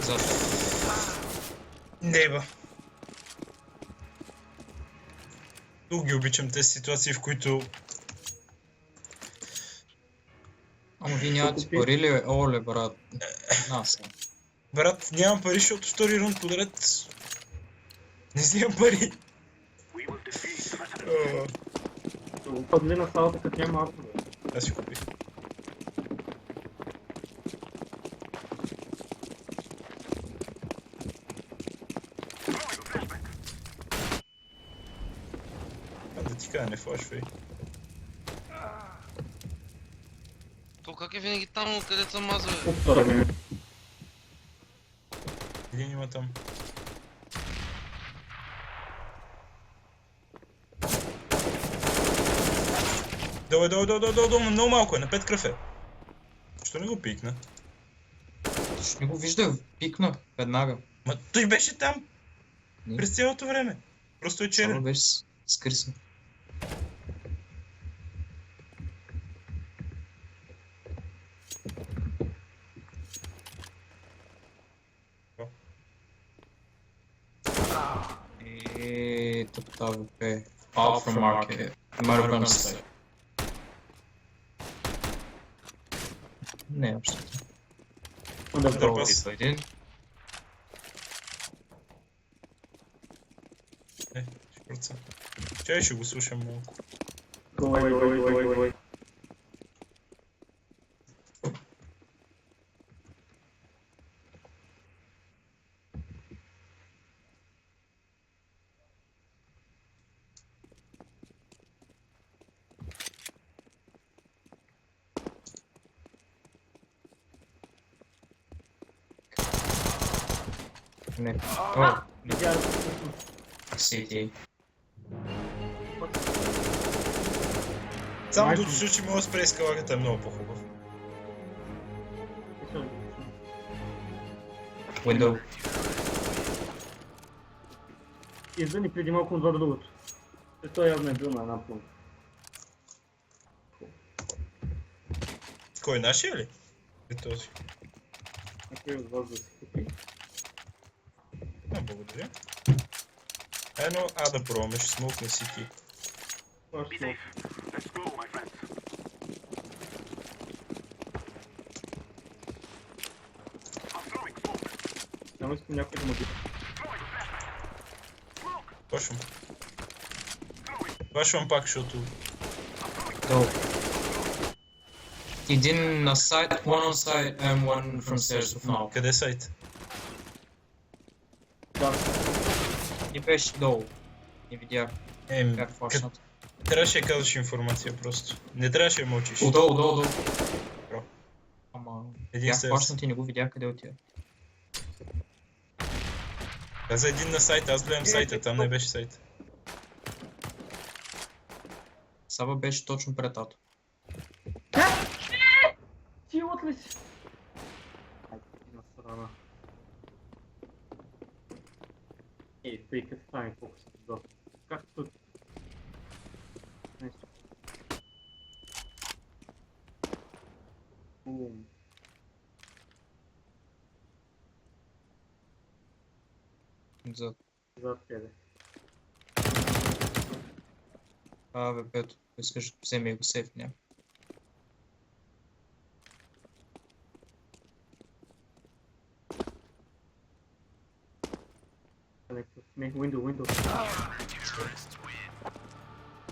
Зад.
Не, ба. Тук ги обичам тези ситуации, в които...
Ама вие нямате пари ли? Оле, брат. На сега.
Брат, нямам пари, защото втори рунд подред... Не взимам пари.
We will defeat President.
Упадли на салата, като няма автове.
Аз си купих. Да ти кажа, не флашвай.
То как е винаги там, където съм аз, бе?
Втора ми.
Един има там. Долу, много малко е, на 5 кръв е. Що не го пикна?
Ще не го вижда, пикна веднага.
Ма той беше там
Не.
през цялото време. Просто е
Само
черен.
беше скърсан. Тъпта ВП. Out from market. Might have gone stay. Не, общо.
Добър пас.
Един.
Шпорца. Чай ще го слушам малко.
Гой.
Не. О,
Видя,
Сити.
Само до случай мога да спре ескалаката е много по-хубав.
Window.
Извън и преди малко отвър другото. Той явно е бил на една пункт.
Кой, нашия ли? Е този.
Някой от вас да си купи.
Благодаря. Едно А да пробваме, ще смолкне Сити.
Be safe. Let's go, my friends. I'm throwing smoke.
Само искам някой да му ги...
Башвам. Башвам пак, защото...
Долу. Един на сайт, one on site and one from stairs of now.
Къде е сайт?
Да,
И беше долу. Не видях как флашнат.
Трябваше да казваш информация просто. Не трябваше да мълчиш.
Долу.
Бро.
Ама...
Един
Бях
стърс.
флашнат и не го видях къде отида.
Каза един на сайта, аз гледам сайта, там не беше сайт.
Саба беше точно пред тато.
ти от ли си? Айде, на страна. Ей, тъй като стане колко си доста. Както... Нещо. Бум.
Зад.
Зад тебе.
Бе, пето. Искаш, вземи го сейф, няма.
Не, window.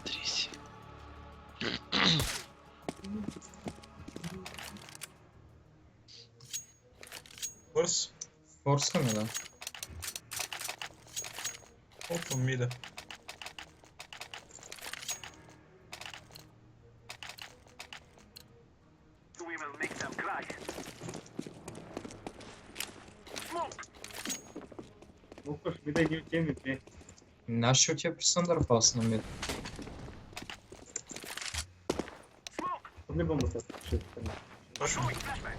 30.
Бърз.
Форскаме, да.
Опа, мида.
We will make them cry. Smoke.
Мукаш ми да ги отиваме две.
Наши отива при Сандърфас на мид.
Smoke.
Не бомба се ще стане.
Башвам.
Flashback.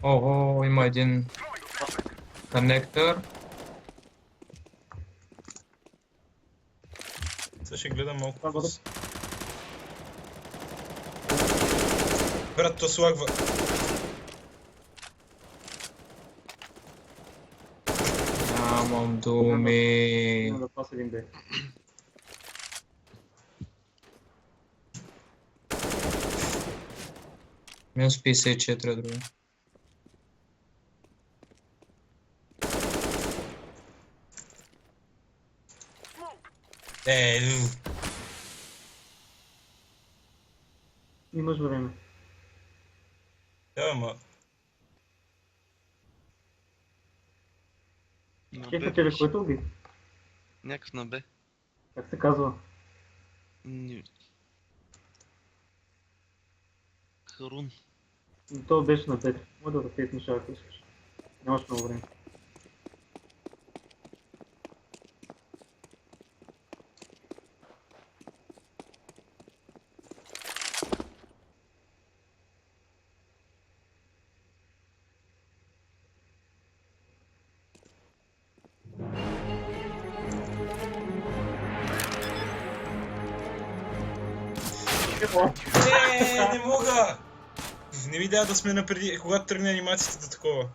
Ого, има един коннектор.
Сега ще гледам малко.
Това бъде.
Брат, то слагва.
Нямам думи.
Имам да пас един бе.
Минус 54 други.
Имаш време.
Да, ама.
На
Шефът
Б
тебе,
беше.
който уби?
Някакъв на Б.
Как се казва?
Харун.
То беше на 5. Може да разсейтнеш, ако искаш. Нямаш много време.
Не мога! Не ми дава да сме напреди, когато тръгне анимацията да такова.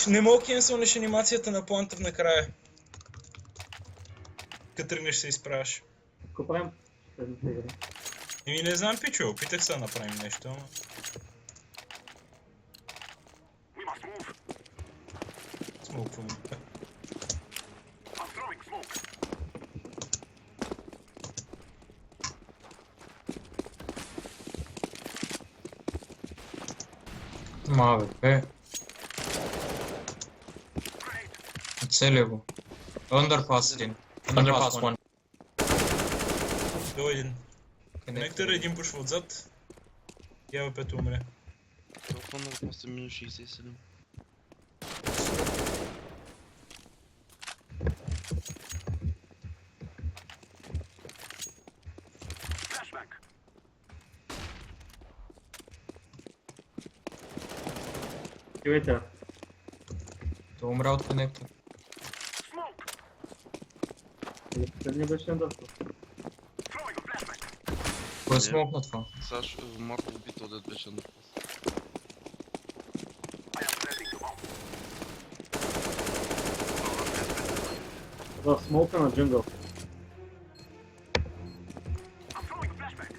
Не мога кенсълнеш анимацията на планта в накрая. Като тръгнеш се изправяш.
Какво правим? Следната игра.
Еми не знам, пичо, опитах се да направим нещо, ама...
We must move.
Смолквам.
I'm throwing smoke.
Ма бе.
Grenade.
Оцели го. Underpass един. Underpass one.
До един. Конектор един пушва отзад. Я пето умре.
Телефон на просто минус 67.
Flashback.
Чуете,
Той умря от конектор.
Smoke.
или последния беше Андърсъл.
Throwing a flashback.
Кой е смокна това?
Саш, Марко убито, дед беше на пас.
I am planting the bomb.
В смолка на джунгъл.
I'm throwing a flashback.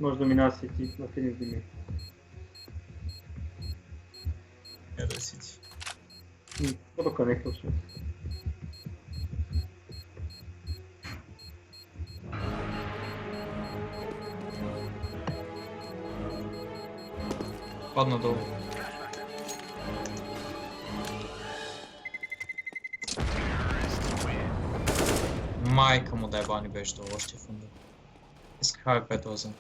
Може да минава сети на филм дими.
Я да сити.
Какво да конектор ще?
Падна долу. Майка му да ебани беше долу, още в фунда. Исках АВП-то за.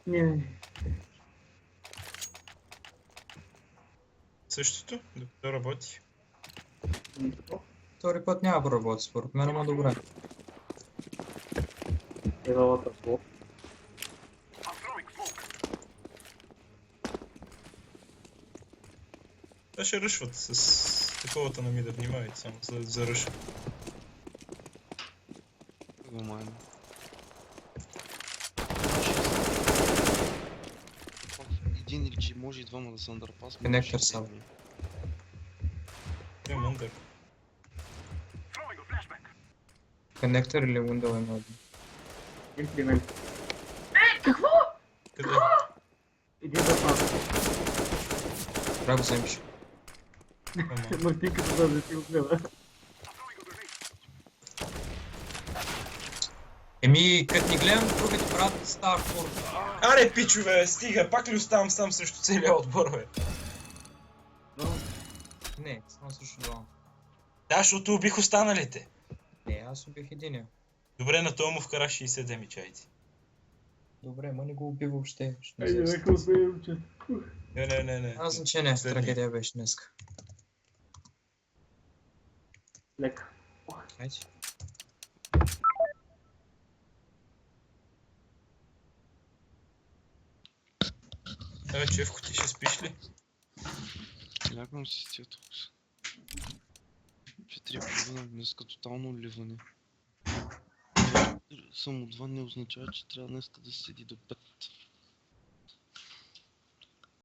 Не.
Същото? Докато работи.
Втори път няма да работи според мен, ама добре.
Евалата блок.
I'm throwing smoke.
Те ще ръшват с таковата на ми да внимавайте, само за ръш.
Го майна. Един или че може и двама да са андърпас.
Конектор само.
Не, мундър.
Throwing a flashback.
Конектор или Windows има един.
Имплемент.
Къде?
Един за нас.
Трябва да го вземеш.
Ама.
Мартин като да взети от гледа.
I'm throwing a grenade.
Еми, като ни гледам другите брат, Старфорд.
Аре, пичове, стига, пак ли оставам сам срещу целия отбор, бе?
Не, само също двама.
Да, защото убих останалите.
Не, аз убих единия.
Добре, на това му вкара 60 демичайти.
Добре, ма не го уби въобще. Ще не
Айде,
се
нека успеем, че.
Не.
Аз значение,
Следни.
трагедия беше днеска.
Лека.
Айде.
Чевко, ти ще спиш ли?
Лягам си с тия тук. 4:30 днеска тотално ливане. Съм отвън не означава, че трябва днеска да седи до 5.